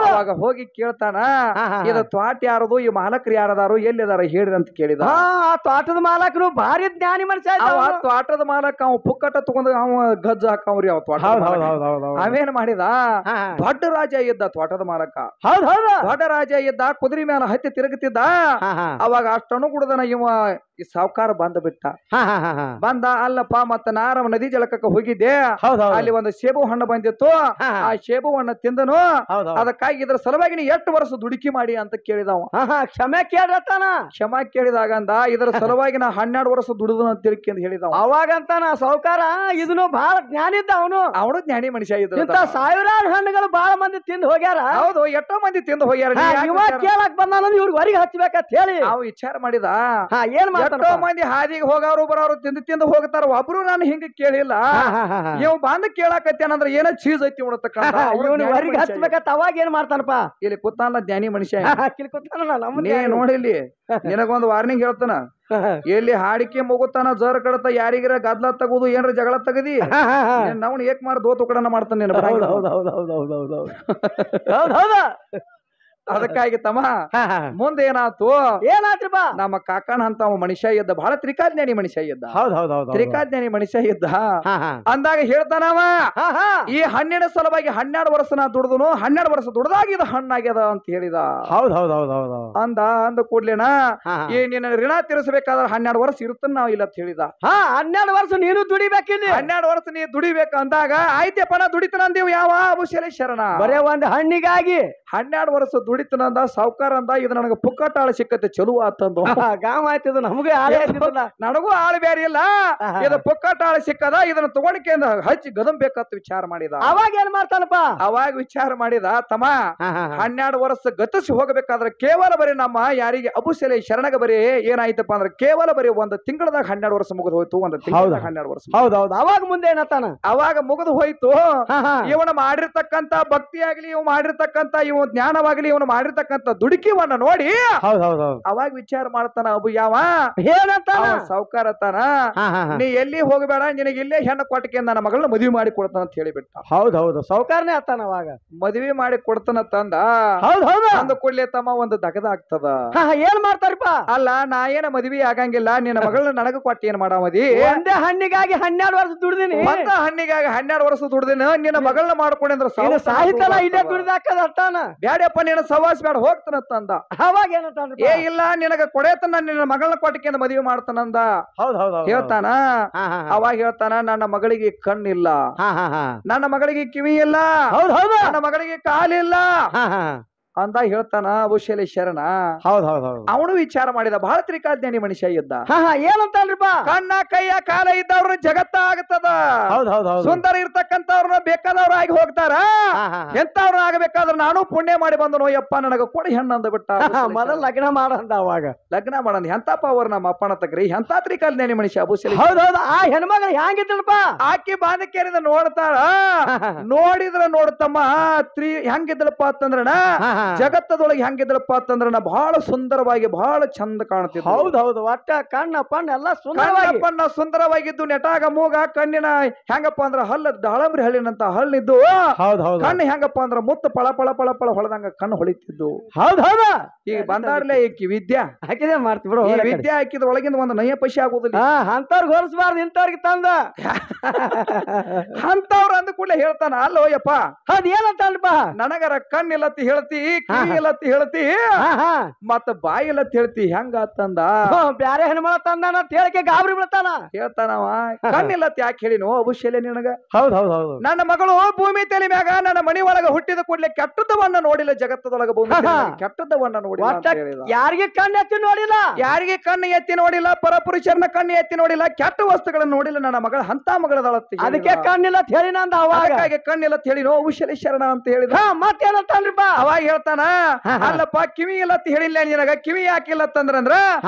ಅವಾಗ ಹೋಗಿ ಕೇಳ್ತಾನ, ಇದು ತ್ವಾಟ ಯಾರದು, ಈ ಮಾಲಕರು ಯಾರದಾರು, ಎಲ್ಲಿದಾರ ಹೇಳ್ರಿ ಅಂತ ಕೇಳಿದ. ತೋಟದ ಮಾಲಕರು ಭಾರಿ ಜ್ಞಾನಿ ಮನುಷ್ಯ. ತ್ವಾಟದ ಮಾಲಕ ಅವ ಪುಕ್ಕಟ ತಗೊಂಡ್ ಅವ ಗಜ್ಜ ಹಾಕವ್ರಿ ಅವ ತ್ವಾಟ. ಅವೇನ್ ಮಾಡಿದ, ದೊಡ್ಡ ರಾಜ ಇದ್ದ ತ್ವಾಟದ ಮಾಲಕ. ದೊಡ್ಡ ರಾಜ ಇದ್ದ, ಕುದುರೆ ಮೇಲೆ ಹತ್ತಿ ತಿರುಗುತ್ತಿದ್ದ. ಅವಾಗ ಅಷ್ಟನ್ನು ಕುಡ್ದನ ಇವ ಈ ಸಾವುಕಾರ ಬಂದ ಬಿಟ್ಟ. ಬಂದ, ಅಲ್ಲಪ್ಪ ಮತ್ತ ನಾರ ನದಿ ಜಳಕಕ್ಕೆ ಹೋಗಿದ್ದೆ, ಅಲ್ಲಿ ಒಂದು ಸೇಬು ಹಣ್ಣು ಬಂದಿತ್ತು, ಆ ಸೇಬು ಹಣ್ಣು ತಿಂದನು, ಅದಕ್ಕಾಗಿ ಇದ್ರ ಸಲುವಾಗಿ ನೀ ಎಷ್ಟು ವರ್ಷ ದುಡುಕಿ ಮಾಡಿ ಅಂತ ಕೇಳಿದವ. ಕ್ಷಮೆ ಕೇಳತಾನ. ಕ್ಷಮಾ ಕೇಳಿದಾಗಂದ ಇದರ ಸಲುವಾಗಿ ನಾ 12 ವರ್ಷ ದುಡಿದು ಅಂತ ತಿಳ್ಕಿ ಅಂತ ಹೇಳಿದವ. ಅವಾಗಂತಾನ ಸಾವುಕಾರ ಇದನ್ನು ಬಹಳ ಜ್ಞಾನಿ ಇದ್ದ. ಅವನು ಜ್ಞಾನಿ ಮನುಷ್ಯ ಇದ್ದ. ಇಂತ ಸಾವಿರಾರು ಹಣ್ಣುಗಳು ಬಹಳ ಮಂದಿ ತಿಂದು ಹೋಗ್ಯಾರ. ಹೌದು, ಎಷ್ಟೋ ಮಂದಿ ತಿಂದು ಹೋಗ್ಯಾರ. ಕೇಳಕ್ ಬಂದ ಇವ್ರಿಗೆ ಹೊರಗೆ ಹಚ್ಬೇಕಂತ ಹೇಳಿ ನಾವು ವಿಚಾರ ಮಾಡಿದ. ಏನ್ ಎಷ್ಟೋ ಮಂದಿ ಹಾದಿಗೆ ಹೋಗವ್ರು ಬರೋರು ತಿಂದು ಹೋಗ್ತಾರ. ಒಬ್ರು ನಾನು ಹಿಂಗ ಕೇಳಿಲ್ಲ. ಇವ್ ಬಂದ ಕೇಳಾಕತ್ತೇನಂದ್ರ ಏನೋ ಚೀಸ್ ಐತಿ ಉಣತಕ್ಕಂತ ಹೊರಗೆ ಹಚ್ಬೇಕಂತ. ಅವಾಗ ಏನ್ ಮಾಡ್ತಾನಪ್ಪ, ಇಲ್ಲಿ ಕೂತಾನ ಜ್ಞಾನಿ ಮನುಷ್ಯ. ಕೂತಾನ ನೋಡಿಲ್ಲಿ ನಿನಗೊಂದು ವಾರ್ನಿಂಗ್ ಹೇಳ್ತಾನ. ಎಲ್ಲಿ ಹಾಡಿಕೆ ಮುಗುತ್ತಾನ, ಜರ್ ಕಡತ, ಯಾರಿಗಿರ ಗದ್ಲ ತಗೋದು, ಏನ್ರ ಜಗಳ ತಗದಿ ನಾವು ಏಕ್ ಮಾರ ದೋತು ಕಡನ ಮಾಡ್ತಾನೆ. ಅದಕ್ಕಾಗಿ ತಮ್ಮ ಮುಂದೆ ಏನಾಯ್ತು, ಏನಾಯ್ತಪ್ಪ, ನಮ್ಮ ಕಾಕಣ ಅಂತ ಮನುಷ್ಯ ಇದ್ದ, ಬಹಳ ತ್ರಿಕಾಜ್ಞಾನಿ ಮನುಷ್ಯ ಇದ್ದ. ತ್ರಿಕಾಜ್ಞಾನಿ ಮನುಷ್ಯ ಇದ್ದ ಅಂದಾಗ ಹೇಳ್ತಾನವ, ಈ ಹಣ್ಣಿನ ಸಲುವಾಗಿ 12 ವರ್ಷ ನಾ ದುಡ್ದನು, 12 ವರ್ಷ ದುಡ್ದಾಗ ಇದು ಹಣ್ಣಾಗ್ಯದ ಅಂತ ಹೇಳಿದ. ಅಂದ ಕೂಡ್ಲೇನ ಈ ನಿನ್ನ ಋಣ ತೀರಿಸಬೇಕಾದ್ರೆ 12 ವರ್ಷ ಇರುತ್ತ ನಾವ್ ಇಲ್ಲ ಅಂತ ಹೇಳಿದ. 12 ವರ್ಷ ನೀನು ದುಡಿಬೇಕಿಲ್ಲ. 12 ವರ್ಷ ನೀ ದುಡಿಬೇಕು ಅಂದಾಗ ಆಯ್ತಪ್ಪ ನಾ ದುಡಿತನಂದೀವ್. ಯಾವ ಅಬುಶಲಿ ಶರಣ ಬರೇ ಒಂದ್ ಹಣ್ಣಿಗಾಗಿ 12 ವರ್ಷ ದುಡಿತನಂದ. ಸಾವುಕಾರ ಅಂದ, ಇದು ನನಗೆ ಪುಕ್ಕಟಾಳ ಸಿಕ್ಕತ್ತೆ, ಚಲೋ ಆತಂದು. ಗಾಮ ಆಯ್ತದ, ನಮಗೂ ನನಗೂ ಆಳು ಬೇರೆ ಇಲ್ಲ, ಇದು ಪುಕ್ಕಟಾಳ ಸಿಕ್ಕದ, ಇದನ್ನ ತಗೊಂಡಿಕೆಂದ ಹಚ್ಚಿ ಗದಂಬೇಕಂತ ವಿಚಾರ ಮಾಡಿದ. ಅವಾಗ ಏನ್ ಮಾಡ್ತಾನಪ್ಪ, ಅವಾಗ ವಿಚಾರ ಮಾಡಿದ, ತಮ್ಮ 12 ವರ್ಷ ಗತಿಸಿ ಹೋಗಬೇಕಾದ್ರೆ ಕೇವಲ ಬರೀ ನಮ್ಮ ಯಾರಿಗೆ ಅಬುಶಲಿ ಶರಣಗ ಬರೀ ಏನಾಯ್ತಪ್ಪ ಅಂದ್ರೆ ಕೇವಲ ಬರೀ ಒಂದು ತಿಂಗಳದಾಗ 12 ವರ್ಷ ಮುಗಿದು ಹೋಯ್ತು. ಒಂದು ತಿಂಗಳದಾಗ 12 ವರ್ಷ. ಹೌದೌದು. ಅವಾಗ ಮುಂದೆ ಏನತ್ತಾನ, ಅವಾಗ ಮುಗಿದು ಹೋಯ್ತು. ಇವನ ಮಾಡಿರ್ತಕ್ಕಂತ ಭಕ್ತಿ ಆಗ್ಲಿ, ಇವ್ ಮಾಡಿರ್ತಕ್ಕಂತ ಇವ್ ಜ್ಞಾನವಾಗ್ಲಿ, ಇವನು ಮಾಡಿರ್ತಕ್ಕಂತ ದುಡುಕಿವನ್ನ ನೋಡಿ ಅವಾಗ ವಿಚಾರ ಮಾಡ್ತಾನ. ಅಬು ಯಾವ ಏನಂತಾನ, ಸಾವುಕಾರ ತಾನ, ನೀ ಎಲ್ಲಿ ಹೋಗಬೇಡ, ನಿನಗೆ ಇಲ್ಲೇ ಹೆಣ್ಣು ಕೊಟ್ಟಕ್ಕೆ ನನ್ನ ಮಗಳನ್ನ ಮದುವೆ ಮಾಡಿ ಕೊಡ್ತಾನ ಅಂತ ಹೇಳಿಬಿಟ್ಟ. ಹೌದೌದು, ಸಾವುಕಾರನೇ ಆತಾನ. ಅವಾಗ ಮದುವೆ ಮಾಡಿ ಕೊಡ್ತಾನ ತಂದ. ಅಂದ ಕೂಡ್ಲೆ ತಮ್ಮ ಒಂದು ದಗದ ಆಗ್ತದ. ಏನ್ ಮಾಡ್ತಾರಪ್ಪ, ಅಲ್ಲ ನಾ ಏನ ಮದುವೆ ಆಗಂಗಿಲ್ಲ, ನಿನ್ನ ಮಗಳನ್ನ ನನಗ ಕೊಟ್ಟ ಏನ್ ಮಾಡಾಮದಿ, ಒಂದೇ ಹಣ್ಣಿಗಾಗಿ 12 ವರ್ಷ ದುಡ್ದಿನಿ, ಒಂದ ಹಣ್ಣಿಗಾಗಿ 12 ವರ್ಷ ದುಡ್ದಿನ, ನಿನ್ನ ಮಗಳನ್ನ ಮಾಡ್ಕೊಂಡ್ರ ಸಾಹಿತ್ಯ ಇಲ್ಲೇ ದುಡ್ದಾಕದ ಅರ್ತಾನ. ಬ್ಯಾಡಪ್ಪ ನೀನ ಸವಾಸ್ ಬೇಡ ಹೋಗ್ತಾನಂದ. ಅವಾಗ ಏನಂತ, ಏ ಇಲ್ಲ ನಿನಗ ಕೊಡೆತನ, ನಿನ್ನ ಮಗಳನ್ನ ಕೊಟ್ಟಿಗೆ ಮದುವೆ ಮಾಡ್ತಾನಂದ ಹೇಳ್ತಾನ. ಅವಾಗ ಹೇಳ್ತಾನ, ನನ್ನ ಮಗಳಿಗೆ ಕಣ್ಣಿಲ್ಲ, ನನ್ನ ಮಗಳಿಗೆ ಕಿವಿ ಇಲ್ಲ, ನನ್ನ ಮಗಳಿಗೆ ಕಾಲಿಲ್ಲ ಅಂತ ಹೇಳ್ತಾನ ಅಬುಶಲಿ ಶರಣ. ಅವನು ವಿಚಾರ ಮಾಡಿದ. ಬಹಳ ತ್ರಿಕಾಜ್ಞಾನಿ ಮನುಷ್ಯ ಇದ್ದ. ಏನಂತಲ್ರಿಪ್ಪ, ಕಣ್ಣ ಕೈಯ ಕಾಲ ಇದ್ದವ್ರ ಜಗತ್ತ ಆಗತ್ತದ. ಸುಂದರ ಇರ್ತಕ್ಕಂಥವ್ರನ್ನ ಬೇಕಾದವ್ರ ಆಗಿ ಹೋಗ್ತಾರ. ಎಂತವ್ರ ಆಗಬೇಕಾದ್ರ ನಾನು ಪುಣ್ಯ ಮಾಡಿ ಬಂದನು, ಯಪ್ಪ ನನಗ ಕೊಡಿ ಹೆಣ್ಣು ಅಂದ ಬಿಟ್ಟ. ಮೊದಲ ಲಗ್ನ ಮಾಡಂದ. ಅವಾಗ ಲಗ್ನ ಮಾಡಂದ. ಎಂತ ಪವರ್ ನಮ್ಮ ಅಪ್ಪನ ತಗ್ರಿ, ಎಂತ ತ್ರಿಕಾಜ್ಞಾನಿ ಮನುಷ್ಯ ಅಬುಶಲಿ. ಹೌದೌದು. ಆ ಹೆಣ್ಮಗಳು ಹೆಂಗಿದ್ದಲ್ಪ, ಆಕಿ ಬಾಂಧಕ್ಯರಿಂದ ನೋಡ್ತಾಳ. ನೋಡಿದ್ರ ನೋಡ್ತಮ್ಮ ಹೆಂಗಿದ್ದಳಪ್ಪ ಅಂತಂದ್ರಣ, ಜಗತ್ತದೊಳಗೆ ಹೆಂಗಿದ್ರಪ್ಪ ಅಂತಂದ್ರ ಬಹಳ ಸುಂದರವಾಗಿ, ಬಹಳ ಚಂದ ಕಾಣ್ತಿದ್ದ. ಹೌದೌದು. ಒಟ್ಟ ಕಣ್ಣ ಪಣ್ಣ ಎಲ್ಲ ಸುಂದರವಾಗಿದ್ದು, ನೆಟಾಗ ಮೂಗ, ಕಣ್ಣಿನ ಹೆಂಗಪ್ಪ ಅಂದ್ರ ಹಲ್ಲ ದಾಳಂಬ್ರಿ ಹಳ್ಳಿನಂತ ಹಳ್ಳಿದ್ದು, ಕಣ್ಣು ಹೆಂಗಪ್ಪ ಅಂದ್ರ ಮುತ್ತು ಪಳ ಪಳ ಪಳ ಪಳ ಹೊಳದಂಗ ಕಣ್ಣು ಹೊಳಿತಿದ್ದು. ಹೌದೌದ. ಈಗ ಬಂದಾಡ್ಲೆ ಈಕಿ ವಿದ್ಯಾ ಹಾಕಿದೆ ಮಾಡ್ತಿ ಬಿಡು. ವಿದ್ಯೆ ಹಾಕಿದ ಒಳಗಿಂದ ಒಂದು ನಯ ಪಶಿ ಆಗುದಿಲ್ಲ. ಅಂತವ್ರಿಗೆ ಹೋಲಿಸಬಾರ್ದು, ಇಂಥವ್ರಿಗೆ ತಂದ. ಅಂತವ್ರ ಅಂದ ಕೂಡಲೇ ಹೇಳ್ತಾನ, ಅಲ್ಲೋ ಯಪ್ಪ ಅದ್ ಏನಂತಲ್ಪ, ನನಗರ ಕಣ್ಣಿಲ್ಲತ್ತಿ ಹೇಳ್ತಿ, ಕಿವಿ ಇಲ್ಲತ್ತಿ ಹೇಳ್ತಿ, ಮತ್ತ ಬಾಯಿ ಇಲ್ಲತ್ ಹೇಳ್ತಿ, ಹೆಂಗಾತಂದ. ಬ್ಯಾರೆ ಹೆಣ್ಮಳ ತಂದಾನ ಹೇಳಿಕೆ ಗಾಬರಿ ಬೀಳ್ತಾನ. ಹೇಳ್ತಾನವ, ಕಣ್ಣಿಲ್ಲತ್ ಯಾಕೆ ಹೇಳಿನೋ ಅಬುಶಲಿ ನಿನಗ. ಹೌದೌದು. ನನ್ನ ಮಗಳು ಭೂಮಿ ತಲೆ ಮ್ಯಾಗ ನನ್ನ ಮನಿ ಒಳಗ ಹುಟ್ಟಿದ ಕೂಡಲೇ ಕೆಟ್ಟದವನ್ನ ನೋಡಿಲ್ಲ. ಜಗತ್ತದೊಳಗ ಭೂಮಿ ಕೆಟ್ಟದವನ್ನ ನೋಡಿಲ್ಲ. ಯಾರಿಗೆ ಕಣ್ಣು ಎತ್ತಿ ನೋಡಿಲ್ಲ, ಯಾರಿಗೆ ಕಣ್ಣು ಎತ್ತಿ ನೋಡಿಲ್ಲ, ಪರಪುರುಷರನ್ನ ಕಣ್ಣು ಎತ್ತಿ ನೋಡಿಲ್ಲ, ಕೆಟ್ಟ ವಸ್ತುಗಳನ್ನ ನೋಡಿಲ್ಲ. ನನ್ನ ಮಗಳ ಅಂತ ಮಗಳದಳತ್ತಿ, ಅದಕ್ಕೆ ಕಣ್ಣಿಲ್ಲ ಹೇಳಿನಂದ. ಅವಾಗ ಕಣ್ಣಿಲ್ಲ ಹೇಳಿನೋ ಅಬುಶಲಿ ಶರಣ ಅಂತ ಹೇಳಿದ. ಮತ್ತೇನಂತಲ್ರಿಪ್ಪ, ಅವಾಗ ಹೇಳ್ತಾನ, ಹೇಳ್ತಾನ ಅಲ್ಲಪ್ಪ ಕಿವಿ ಇಲ್ಲತ್ ಹೇಳಿಲ್ಲ ನಿನಗ ಕಿವಿ ಯಾಕಿಲ್ಲತ್ತಂದ್ರ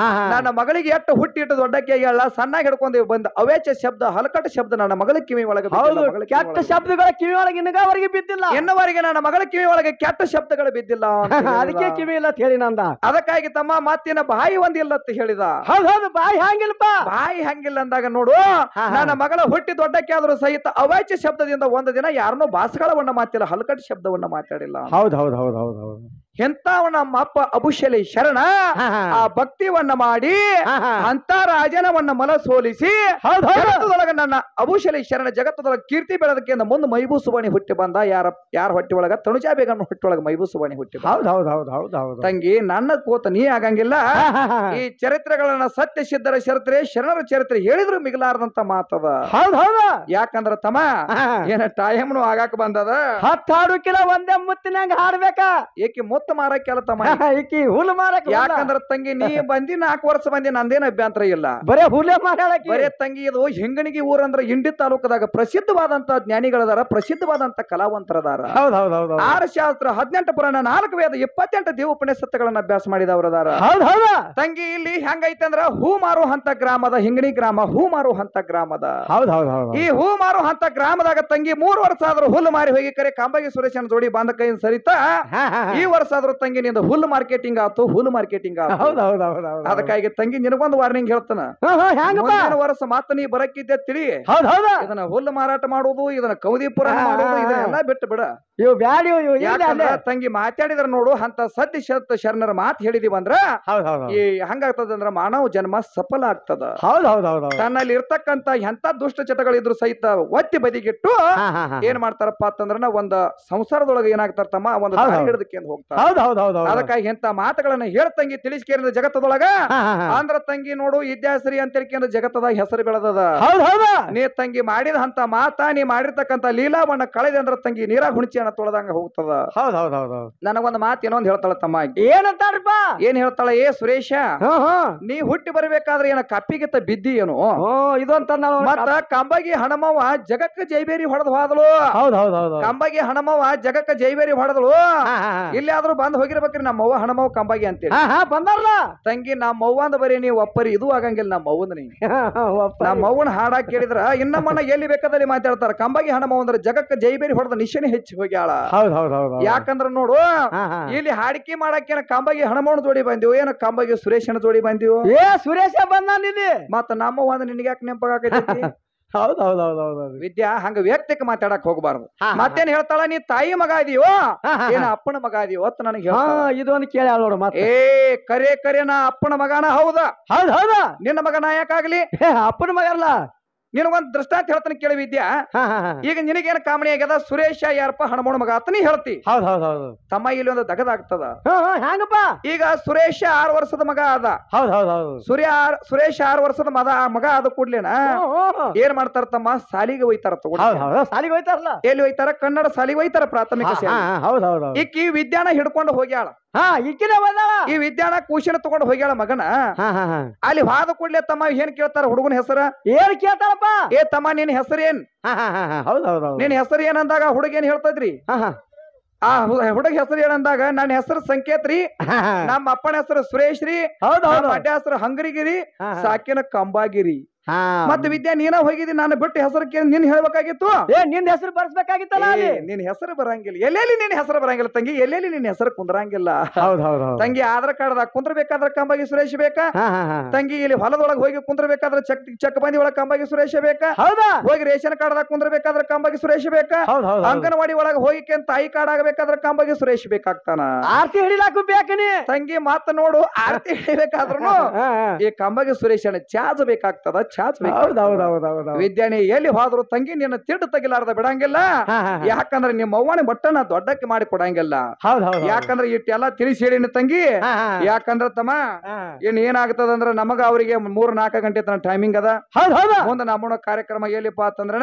ನನ್ನ ಮಗಳಿಗೆ ಎಟ್ಟು ಹುಟ್ಟಿಟ್ಟು ದೊಡ್ಡಕ್ಕೆ ಹೇಳ ಸಣ್ಣಾಗಿ ಹಿಡ್ಕೊಂಡು ಬಂದ ಅವೇಚ ಶಬ್ದ ಹಲಕಟ ಶಬ್ದ ನನ್ನ ಮಗಳ ಕಿವಿ ಒಳಗೆ ಕೆಟ್ಟ ಶಬ್ದಗಳ ಕಿವಿ ಒಳಗೆ ಇನ್ನವರೆಗೆ ಬಿದ್ದಿಲ್ಲ ಇನ್ನವರೆಗೆ ನನ್ನ ಮಗಳ ಕಿವಿ ಒಳಗೆ ಕೆಟ್ಟ ಶಬ್ದಗಳು ಬಿದ್ದಿಲ್ಲ ಅದಕ್ಕೆ ಕಿವಿ ಇಲ್ಲ ಹೇಳಿ ನಂದ ಅದಕ್ಕಾಗಿ ತಮ್ಮ ಮಾತಿನ ಬಾಯಿ ಒಂದಿಲ್ಲತ್ತ ಹೇಳಿದ ಹೌದು ಬಾಯಿ ಹಂಗಿಲ್ಲಪ್ಪ ಬಾಯಿ ಹಂಗಿಲ್ಲ ಅಂದಾಗ ನೋಡು ನನ್ನ ಮಗಳ ಹುಟ್ಟಿ ದೊಡ್ಡಕ್ಕೆ ಆದ್ರೂ ಸಹಿತ ಅವಾಚ್ಯ ಶಬ್ದದಿಂದ ಒಂದು ದಿನ ಯಾರನ್ನೋ ಭಾಷಗಳವನ್ನ ಮಾತಿಲ್ಲ ಹಲಕಟ್ ಶಬ್ದವನ್ನ ಮಾತಾಡಿಲ್ಲ ಹೌದು ಹೌದು ಹೌದು ಹೌದು ಹೌದು ಎಂತಾವ ನಮ್ಮ ಅಪ್ಪ ಅಬುಶಲಿ ಶರಣ ಆ ಭಕ್ತಿವನ್ನ ಮಾಡಿ ಅಂತ ರಾಜನವನ್ನ ಮಲ ಸೋಲಿಸಿ ಜಗತ್ತದೊಳಗ ನನ್ನ ಅಬುಶಲಿ ಶರಣ ಜಗತ್ತದೊಳಗ ಕೀರ್ತಿ ಬೆಳೆದಕ್ಕೆ ಮುಂದೆ ಮೈಬೂಸುವಾಣಿ ಹುಟ್ಟಿ ಬಂದ ಯಾರ ಹೊಟ್ಟಿ ಒಳಗ ತನುಜಾ ಬೇಗನ ಹುಟ್ಟಿ ಒಳಗ ಮೈಬೂಸುವಾಣಿ ಹುಟ್ಟಿ ಹೌದು ಹೌದು ಹೌದು ಹೌದು ಹೌದು ತಂಗಿ ನನ್ನ ಕೋತ ನೀ ಆಗಂಗಿಲ್ಲ ಈ ಚರಿತ್ರೆಗಳನ್ನ ಸತ್ಯ ಸಿದ್ಧರ ಚರಿತ್ರೆ ಶರಣರ ಚರಿತ್ರೆ ಹೇಳಿದ್ರು ಮಿಗಲಾರದಂತ ಮಾತದ ಹೌದು ಹೌದು ಯಾಕಂದ್ರ ತಮ್ಮ ಏನ ಟೈಮ್ನು ಆಗಾಕ ಬಂದದ ಹಾಡುಕಿಲ ಒಂದೇ ಮುತ್ತಿನಂಗ ಹಾಡ್ಬೇಕ ಏಕೆ ಮುತ್ತ ಮಾರಕ್ಕೆಲ್ಲ ತಮ್ಮ ಈಕಿ ಹುಲ್ಲು ಮಾರಕ್ ಯಾಕಂದ್ರ ತಂಗಿ ನೀ ಬಂದಿ 4 ವರ್ಷ ಬಂದಿ ನಂದೇನ ಅಭ್ಯಂತರ ಇಲ್ಲ ಬರೇ ಹುಲ್ಲೆ ಮಾರಾಡಕ್ಕೆ ಬರೇ ತಂಗಿ ಇದು ಹಿಂಗಣಿಗೆ ಊರಂದ್ರ ಇಂಡಿ ತಾಲೂಕದಾಗ ಪ್ರಸಿದ್ಧವಾದಂತ ಜ್ಞಾನಿಗಳದಾರ ಪ್ರಸಿದ್ಧವಾದಂತ ಕಲಾವಂತರದಾರ ಹೌದು ಹೌದು ಹೌದು 6 ಶಾಸ್ತ್ರ 18 ಪುರಾಣ 4 ವೇದ 28 ದೇವ ಪುಣ್ಯಸತ್ಯಗಳನ್ನ ಅಭ್ಯಾಸ ಮಾಡಿದವರದಾರ ಹೌದು ಹೌದು ತಂಗಿ ಇಲ್ಲಿ ಹೆಂಗೈತೆ ಅಂದ್ರ ಹೂ ಮಾರು ಹಂತ ಗ್ರಾಮದ ಹಿಂಗಣಿ ಗ್ರಾಮ ಹೂ ಮಾರು ಹಂತ ಗ್ರಾಮದ ಹೌದು ಹೌದು ಹೌದು ಈ ಹೂ ಮಾರು ಹಂತ ಗ್ರಾಮದಾಗ ತಂಗಿ 3 ವರ್ಷ ಆದ್ರೂ ಹುಲ್ಲು ಮಾರಿ ಹೋಗಿ ಕರೆ ಕಾಂಬಾಗಿ ಸುರೇಶನ ಜೋಡಿ ಬಂದ ಕೈ ಸರಿತಾ ಈ ವರ್ಷ ಆದ್ರೂ ತಂಗಿ ನಿಂದ ಹುಲ್ಲು ಮಾರ್ಕೆಟಿಂಗ್ ಆತು ಹುಲ್ಲು ಮಾರ್ಕೆಟಿಂಗ್ ಆತು ಹೌದು ಹೌದು ಹೌದು ಹೌದು ಅದಕ್ಕಾಗಿ ತಂಗಿ ನಿನಗೊಂದು ವಾರ್ನಿಂಗ್ ಹೇಳ್ತಾನ ಮುಂದಿನ ವರ್ಷ ಮಾತ್ರ ನೀ ಬರಕ್ಕಿದ್ದೆ ತಿಳಿ ಹೌದು ಹೌದು ಇದನ್ನ ಹುಲ್ಲು ಮಾರಾಟ ಮಾಡುವುದು ಇದನ್ನ ಕೌದಿ ಪುರಾಣ ಮಾಡುವುದು ಇದನ್ನೆಲ್ಲ ಬಿಟ್ಟು ಬಿಡ ಇವು ಬ್ಯಾಡಿ ಯಾಕಂದ್ರ ತಂಗಿ ಮಾತಾಡಿದ್ರ ನೋಡು ಅಂತ ಸತ್ಯ ಶಬ್ದ ಶರಣರ ಮಾತು ಹೇಳಿದಿವ ಅಂದ್ರ ಹೌದು ಹೌದು ಈ ಹಂಗಾಗ್ತದಂದ್ರ ಮಾನವ ಜನ್ಮ ಸಫಲ ಆಗ್ತದ ಹೌದು ಹೌದು ಹೌದು ತನ್ನಲ್ಲಿ ಇರ್ತಕ್ಕಂತ ಎಂತ ದುಷ್ಟ ಚಟಗಳಿದ್ರು ಸಹಿತ ಒತ್ತಿ ಬದಿಗಿಟ್ಟು ಏನ್ ಮಾಡ್ತಾರಪ್ಪ ಅಂತಂದ್ರ ಒಂದ್ ಸಂಸಾರದೊಳಗ ಏನಾಗ್ತಾರ ತಮ್ಮ ಒಂದು ಹಿಡಿದಕ್ಕೆ ಹೋಗ್ತಾರ ಹೌದು ಹೌದು ಹೌದು ಅದಕ್ಕಾಗಿ ಎಂತ ಮಾತುಗಳನ್ನ ಹೇಳ್ತಂಗಿ ತಿಳಿಸ್ಕೇರಿದ ಜಗತ್ತದೊಳಗ ಅಂದ್ರ ತಂಗಿ ನೋಡು ವಿದ್ಯಾಶ್ರೀ ಅಂತ ಹೇಳ್ಕೊಂಡ್ರೆ ಜಗತ್ತದಾಗ ಹೆಸರು ಬೆಳೆದದ ಹೌದು ಹೌದು ನೀ ತಂಗಿ ಮಾಡಿದ ಅಂತ ಮಾತಾ ನೀ ಮಾಡಿರ್ತಕ್ಕಂತ ಲೀಲಾವನ್ನ ಕಳೆದ ಅಂದ್ರ ತಂಗಿ ನೀರಾಗ ಹುಣಚಿಯನ್ನ ತೊಳೆದಂಗ ಹೋಗ್ತದ ಹೌದು ಹೌದು ಹೌದು ನನಗೊಂದ್ ಮಾತು ಇನ್ನೊಂದ್ ಹೇಳ್ತಾಳ ತಮ್ಮ ಏನಂತಾರಪ್ಪ ಏನ್ ಹೇಳ್ತಾಳ ಏ ಸುರೇಶ ನೀ ಹುಟ್ಟಿ ಬರ್ಬೇಕಾದ್ರೆ ಏನ ಕಪ್ಪಿಗಿತ್ತ ಬಿದ್ದಿ ಏನು ಇದೊಂತ ಮತ್ತ ಕಂಬಗಿ ಹಣಮವ್ವ ಜಗಕ್ಕ ಜೈಬೇರಿ ಹೊಡೆದು ಹೋದಳು ಹೌದು ಹೌದು ಹೌದು ಕಂಬಗಿ ಹಣಮವ್ವ ಜಗಕ್ಕ ಜೈಬೇರಿ ಹೊಡೆದಳು ಇಲ್ಲಿ ಆದ್ರೂ ಬಂದ್ ಹೋಗಿರ್ಬೇಕ್ರಿ ನಮ್ಮವ್ವ ಹಣಮವ್ವ ಕಂಬಗಿ ಅಂತೇಳಿ ಬಂದಾರಲ್ಲ ತಂಗಿ ನಮ್ಮವ್ವ ಅಂದ ಬರೀ ನೀವು ಒಪ್ಪರಿ ಇದು ಆಗಂಗಿಲ್ಲ ನಮ್ಮವ್ವನ ನೀ ನಮ್ಮವ್ವನ ಹಾಡಾಕ್ ಕೇಳಿದ್ರ ಇನ್ನಮ್ಮನ್ನ ಎಲ್ಲಿ ಬೇಕಾದಲ್ಲಿ ಮಾತಾಡ್ತಾರ ಕಂಬಗಿ ಹಣಮವ್ವ ಅಂದ್ರೆ ಜಗಕ್ಕ ಜೈಬೇರಿ ಹೊಡೆದ ನಿಶನೆ ಹೆಚ್ಚಿ ಹೋಗ್ಯಾಳ ಯಾಕಂದ್ರ ನೋಡು ಇಲ್ಲಿ ಹಾಡಿಕೆ ಮಾಡಕ್ಕೇನ ಕಂಬಗಿ ಹಣಮವ್ವನ ಜೋಡಿ ಬಂದಿವು ಏನ ಕಂಬಗಿ ಸುರೇಶನ ಜೋಡಿ ಬಂದಿವು ಸುರೇಶ ಬಂದಿದೆ ಮತ್ತ ನಮ್ಮವ್ವ ಅಂದ್ರೆ ನಿನಗೆ ಯಾಕೆ ನೆನಪಾಗತೈತಿ ಹೌದು ಹೌದು ಹೌದು ಹೌದು ವಿದ್ಯಾ ಹಂಗ ವ್ಯಕ್ತಿಕ್ ಮಾತಾಡಕ್ ಹೋಗ್ಬಾರ್ದು ಮತ್ತೇನ್ ಹೇಳ್ತಾಳ ನೀ ತಾಯಿ ಮಗ ಇದೀಯೋ ಏನ ಅಪ್ಪನ ಮಗ ಇದೀಯೋ ಅಂತ ನನಗೆ ಇದೊಂದು ಕೇಳ ನೋಡು ಮತ್ತೆ ಕರೆ ನಾ ಅಪ್ಪನ ಮಗನ ಹೌದಾ ಹೌದು ಹೌದಾ ನಿನ್ನ ಮಗನ ಯಾಕಾಗ್ಲಿ ಅಪ್ಪನ ಮಗ ಅಲ್ಲ ನಿನಗೊಂದ್ ದೃಷ್ಟಾಂತ ಹೇಳ್ತಾನೆ ಕೇಳಿ ವಿದ್ಯಾ ಈಗ ನಿನಗೇನ ಕಾಮಣಿ ಆಗ್ಯದ ಸುರೇಶ ಯಾರಪ್ಪ ಹಣಮೋಣ ಮಗ ಅಂತ ನೀ ಹೇಳ್ತಿ ಹೌದು ಹೌದು ಹೌದು ತಮ್ಮ ಇಲ್ಲಿ ಒಂದು ದಗದಾಗ್ತದ ಹ್ಯಾಂಗಪ್ಪ ಈಗ ಸುರೇಶ 6 ವರ್ಷದ ಮಗ ಆದ ಹೌದು ಹೌದು ಹೌದು ಸುರೇಶ 6 ವರ್ಷದ ಮಗ ಆದ ಕೂಡ್ಲೇನ ಏನ್ ಮಾಡ್ತಾರ ತಮ್ಮ ಸಾಲಿಗೆ ಒಯ್ತಾರ ಸಾಲಿಗೆ ಹೋಯ್ತಾರಲ್ಲ ಎಲ್ಲಿ ಒಯ್ತಾರ ಕನ್ನಡ ಸಾಲಿಗೆ ಒಯ್ತಾರ ಪ್ರಾಥಮಿಕ ಹೌದು ಹೌದು ಈಕಿ ವಿದ್ಯಾನ ಹಿಡ್ಕೊಂಡು ಹೋಗ್ಯಾಳ ಈ ವಿದ್ಯಾನ ಕೂಶನ ತಗೊಂಡು ಹೋಗ್ಯಾಳ ಮಗನ ಅಲ್ಲಿ ಹಾದ ಕೂಡ್ಲೆ ತಮ್ಮ ಏನ್ ಕೇಳ್ತಾರ ಹುಡುಗನ ಹೆಸರ ಏನ್ ಕೇಳ್ತಾರಪ್ಪ ಏ ತಮ್ಮ ನಿನ್ ಹೆಸರು ಏನ್ ಹೌದು ಹೌದು ನಿನ್ ಹೆಸರು ಏನ್ ಅಂದಾಗ ಹುಡುಗ ಏನ್ ಹೇಳ್ತದ್ರಿ ಆ ಹುಡುಗ ಹೆಸರು ಏನಂದಾಗ ನನ್ನ ಹೆಸರು ಸಂಕೇತ್ ರೀ ನಮ್ಮ ಅಪ್ಪನ ಹೆಸರು ಸುರೇಶ್ ರೀ ಅಡ್ಡ ಹೆಸರು ಹಂಗರಿಗಿರಿ ಸಾಕಿನ ಕಂಬಾಗಿರಿ ಮತ್ತೆ ವಿದ್ಯಾ ನೀನ ಹೋಗಿದಿ ನಾನು ಬಿಟ್ಟು ಹೆಸರು ನಿನ್ ಹೇಳ್ಬೇಕಾಗಿತ್ತು ನಿನ್ ಹೆಸರು ಬರ್ಸ್ಬೇಕಾಗಿತ್ತಲ್ಲ ನಿನ್ ಹೆಸರು ಬರಂಗಿಲ್ಲ ಎಲ್ಲೆಲ್ಲಿ ನಿನ್ ಹೆಸರು ಬರಂಗಿಲ್ಲ ತಂಗಿ ಎಲ್ಲೆಲ್ಲಿ ನಿನ್ ಹೆಸರು ಕುಂದ್ರಂಗಿಲ್ಲ ತಂಗಿ ಆಧಾರ್ ಕಾರ್ಡ್ದಾಗ ಕುಂದ್ರಬೇಕಾದ್ರ ಕಂಬಾಗಿ ಸುರೇಶ್ ಬೇಕಾ ತಂಗಿ ಇಲ್ಲಿ ಹೊಲದೊಳಗೆ ಹೋಗಿ ಕುಂದ್ರಬೇಕಾದ್ರೆ ಚಕ್ ಬಂದಿ ಒಳಗ ಕಂಬಾಗಿ ಸುರೇಶ್ ಬೇಕಾ ಹೋಗಿ ರೇಷನ್ ಕಾರ್ಡ್ದಾಗ ಕುಂದ್ರಬೇಕಾದ್ರೆ ಕಂಬಾಗಿ ಸುರೇಶ್ ಬೇಕಾ ಅಂಗನವಾಡಿ ಒಳಗೆ ಹೋಗಿ ತಾಯಿ ಕಾರ್ಡ್ ಆಗಬೇಕಾದ್ರೆ ಕಂಬಾಗಿ ಸುರೇಶ್ ಬೇಕಾಗ್ತಾನ ಆರ್ತಿ ಹಿಡಿಲಾಕು ಬೇಕನಿ ತಂಗಿ ಮಾತ ನೋಡು ಆರ್ತಿ ಹಿಡಿಬೇಕಾದ್ರೂ ಈ ಕಂಬಾಗಿ ಸುರೇಶನ ಚಾರ್ಜ್ ಬೇಕಾಗ್ತದ ವಿದ್ಯಾನಿ ಎಲ್ಲಿ ಹೋದ್ರು ತಂಗಿ ನಿನ್ನ ತಿಡ್ಡು ತಗಿಲಾರ್ದ ಬಿಡಂಗಿಲ್ಲ ಯಾಕಂದ್ರೆ ನಿಮ್ಮ ಅವ್ವನ ಬಟ್ಟನ ದೊಡ್ಡಕ್ಕೆ ಮಾಡಿ ಕೊಡಂಗಿಲ್ಲ ಯಾಕಂದ್ರೆ ಇಟ್ಟೆಲ್ಲ ತಿಳಿಸಿ ಹೇಳಿನ ತಂಗಿ ಯಾಕಂದ್ರ ತಮ್ಮ ಏನಾಗ್ತದಂದ್ರ ನಮಗ ಅವರಿಗೆ 3-4 ಗಂಟೆ ತನ ಟೈಮಿಂಗ್ ಅದ ಮುಂದೆ ನಮ್ಮನ ಕಾರ್ಯಕ್ರಮ ಎಲ್ಲಿಪ್ಪ ಅಂತಂದ್ರ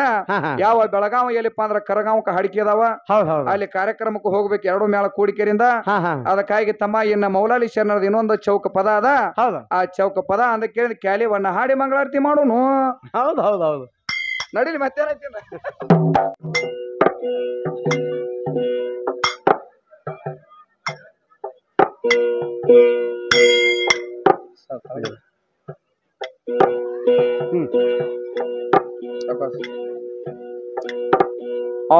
ಯಾವ ಬೆಳಗಾವ್ ಎಲ್ಲಿಪ್ಪ ಅಂದ್ರ ಕರಗಾಂವಕ ಹಡಿಕೆ ಅದಾವ ಅಲ್ಲಿ ಕಾರ್ಯಕ್ರಮಕ್ಕೆ ಹೋಗ್ಬೇಕು 2 ಮೇಳ ಕೂಡಿಕೆರಿಂದ ಅದಕ್ಕಾಗಿ ತಮ್ಮ ಇನ್ನ ಮೌಲಾಲಿ ಶರಣರದ ಇನ್ನೊಂದು ಚೌಕ ಪದ ಅದ ಆ ಚೌಕ ಪದ ಅಂದ ಕೇಳಿದ ಕ್ಯಾಲಿವನ್ನ ಹಾಡಿ ಮಂಗಳಾರತಿ ಮಾಡೋನು ಹೌದು ಹೌದು ಹೌದು ನಡೀಲಿ ಮತ್ತೇನ ಆ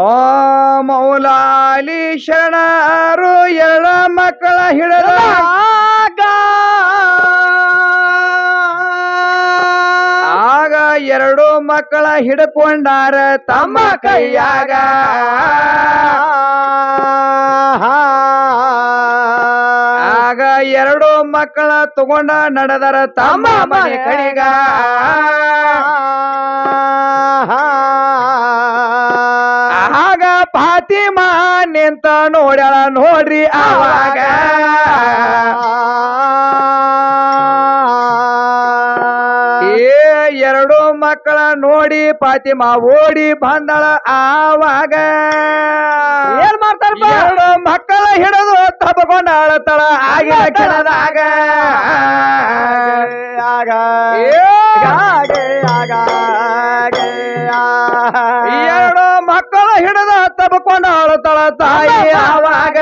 ಮೌಲಾಲಿ ಶರಣರು ಎಳ ಮಕ್ಕಳ ಹಿಡದ ಆಗ ಎರಡು ಮಕ್ಕಳ ಹಿಡ್ಕೊಂಡಾರ ತಮ್ಮ ಕೈಯಾಗ ಆಗ ಎರಡು ಮಕ್ಕಳ ತಗೊಂಡ ನಡೆದರ ತಮ್ಮ ಮನೆ ಕಡೆಗ ಆಗ ಫಾತಿಮಾ ನಿಂತ ನೋಡ್ಯಾಳ ನೋಡ್ರಿ ಆವಾಗ ಎರಡು ಮಕ್ಕಳ ನೋಡಿ ಫಾತಿಮಾ ಓಡಿ ಬಂದಳ ಆವಾಗ ಏನ್ ಮಾಡ್ತಾರ ಎರಡು ಮಕ್ಕಳ ಹಿಡಿದು ತಬ್ಕೊಂಡಾಳ ತಳ ಆಗಿನ ಕೆಳದಾಗ ಎರಡು ಮಕ್ಕಳ ಹಿಡಿದ ತಬ್ಕೊಂಡಾಳ ತಳ ತಾಯಿ ಆವಾಗ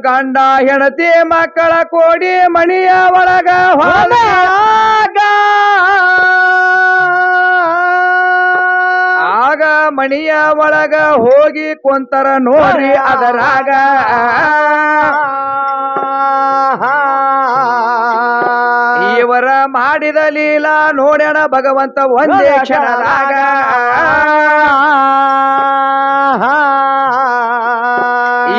ಗಂಡ ಹೆಂಡತಿ ಮಕ್ಕಳ ಕೋಡಿ ಮಣಿಯ ಒಳಗ ಹೋದಾಗ ಆಗ ಮಣಿಯ ಒಳಗ ಹೋಗಿ ಕೊಂತರ ನೋಡ್ರಿ ಅದರಾಗ ಇವರ ಮಾಡಿದ ಲೀಲಾ ನೋಡ್ಯಾಣ ಭಗವಂತ ಒಂದೇ ಕ್ಷಣದಾಗ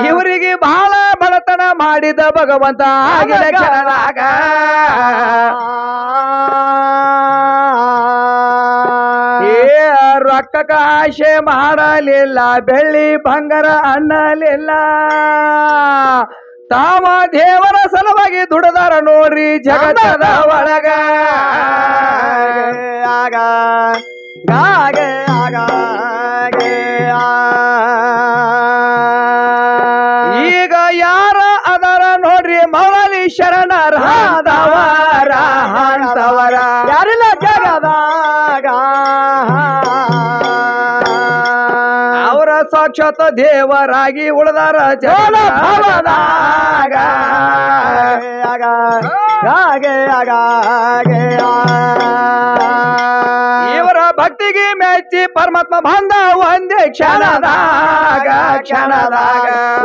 ಇವರಿಗೆ ಬಹಳ ಬಡತನ ಮಾಡಿದ ಭಗವಂತ ಆಗಿನ ಕ್ಷಣದಾಗ ರೊಕ್ಕಕ ಆಶೆ ಮಾಡಲಿಲ್ಲ ಬೆಳ್ಳಿ ಬಂಗಾರ ಅನ್ನಲಿಲ್ಲ ತಾವ ದೇವರ ಸಲುವಾಗಿ ದುಡದಾರ ನೋಡ್ರಿ ಜಗತ್ತದ ಒಳಗ ಈಗ ಯಾರ ಅದರ ನೋಡ್ರಿ ಮೌಲಾಲಿ ಶರಣರ ಹಾದವರ ಹಾಂತವರ ಯಾರಿಲ್ಲ ಜಗದಾಗ ಅವರ ಸಾಕ್ಷಾತ್ ದೇವರಾಗಿ ಉಳಿದಾರ ಜಗದಾಗ ಇವರ ಭಕ್ತಿಗೆ ಮೆಚ್ಚಿ ಪರಮಾತ್ಮ ಬಂದ ಒಂದೇ ಕ್ಷಣದಾಗ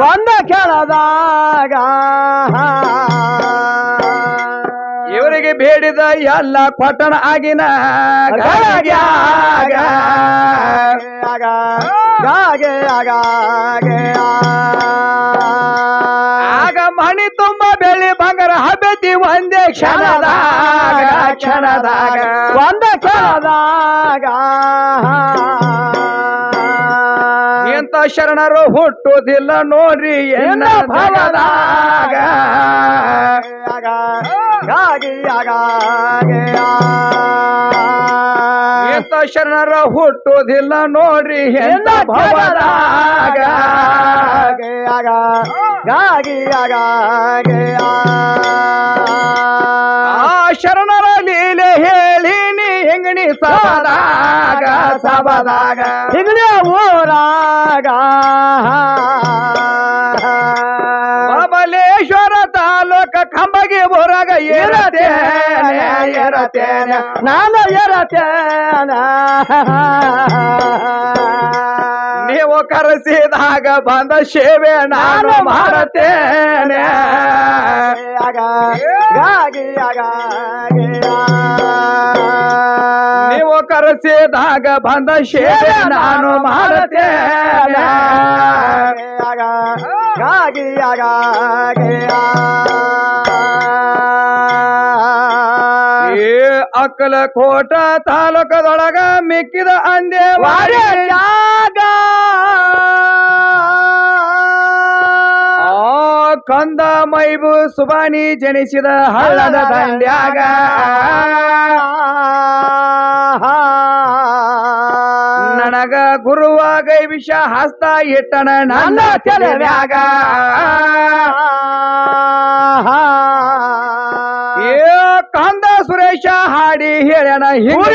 ಒಂದೇ ಕ್ಷಣದಾಗ ಇವರಿಗೆ ಬೇಡಿದ ಎಲ್ಲ ಪಟ್ಟಣ ಆಗಿನ ಆಗ ಮಣಿ ತುಂಬ ಬೆಳ್ಳಿ ಬಂಗಾರ ಹಬ್ಬೆತ್ತಿ ಒಂದೇ ಕ್ಷಣದಾಗ ಒಂದೇ ಕ್ಷಣದಾಗ ಎಂತ ಶರಣರು ಹುಟ್ಟುವುದಿಲ್ಲ ನೋಡ್ರಿ ಎನ್ನ ಭವದಾಗ ಎಂತ ಶರಣರ ಹುಟ್ಟುವುದಿಲ್ಲ ನೋಡ್ರಿ ಎನ್ನ ಭವದಾಗ ಆ ಶರಣರ ಲೀಲೆ ಹೇಳಿನಿ ಹೆಂಗಣಿ ಸಬದಾಗ ಹಿಂಗಣಿ ಊರಾಗ ಬಬಲೇಶ್ವರ ತಾಲೂಕ ಕಂಬಗಿ ಊರಾಗ ಎರತೇನೆ ನಾನು ಎರತೇನೆ ನೀವು ಕರೆಸಿದಾಗ ಬಂದ ಸೇವೆ ನಾನು ಮಾಡುತ್ತೇನೆ ನೀವು ಕರೆಸಿದಾಗ ಬಂದ ಸೇವೆ ನಾನು ಮಾಡುತ್ತೇನೆ ಅಕ್ಕಲಕೋಟ ತಾಲೂಕದೊಳಗ ಮಿಕ್ಕಿದ ಅಂದೇ ವಾರ್ಯಾಗ ಕಂದ ಮೈಬು ಸುಬಾನಿ ಜನಿಸಿದ ಹಳ್ಳದ ದಂಡ್ಯಾಗ ನನಗ ಗುರುವಾಗ ವಿಷ ಹಸ್ತ ಇಟ್ಟನ ನನ್ನ ತಲೆಯಾಗ ಕಂದ ಸುರೇಶ ಹಾಡಿ ಹೇಳಣ ಹಿಂಗ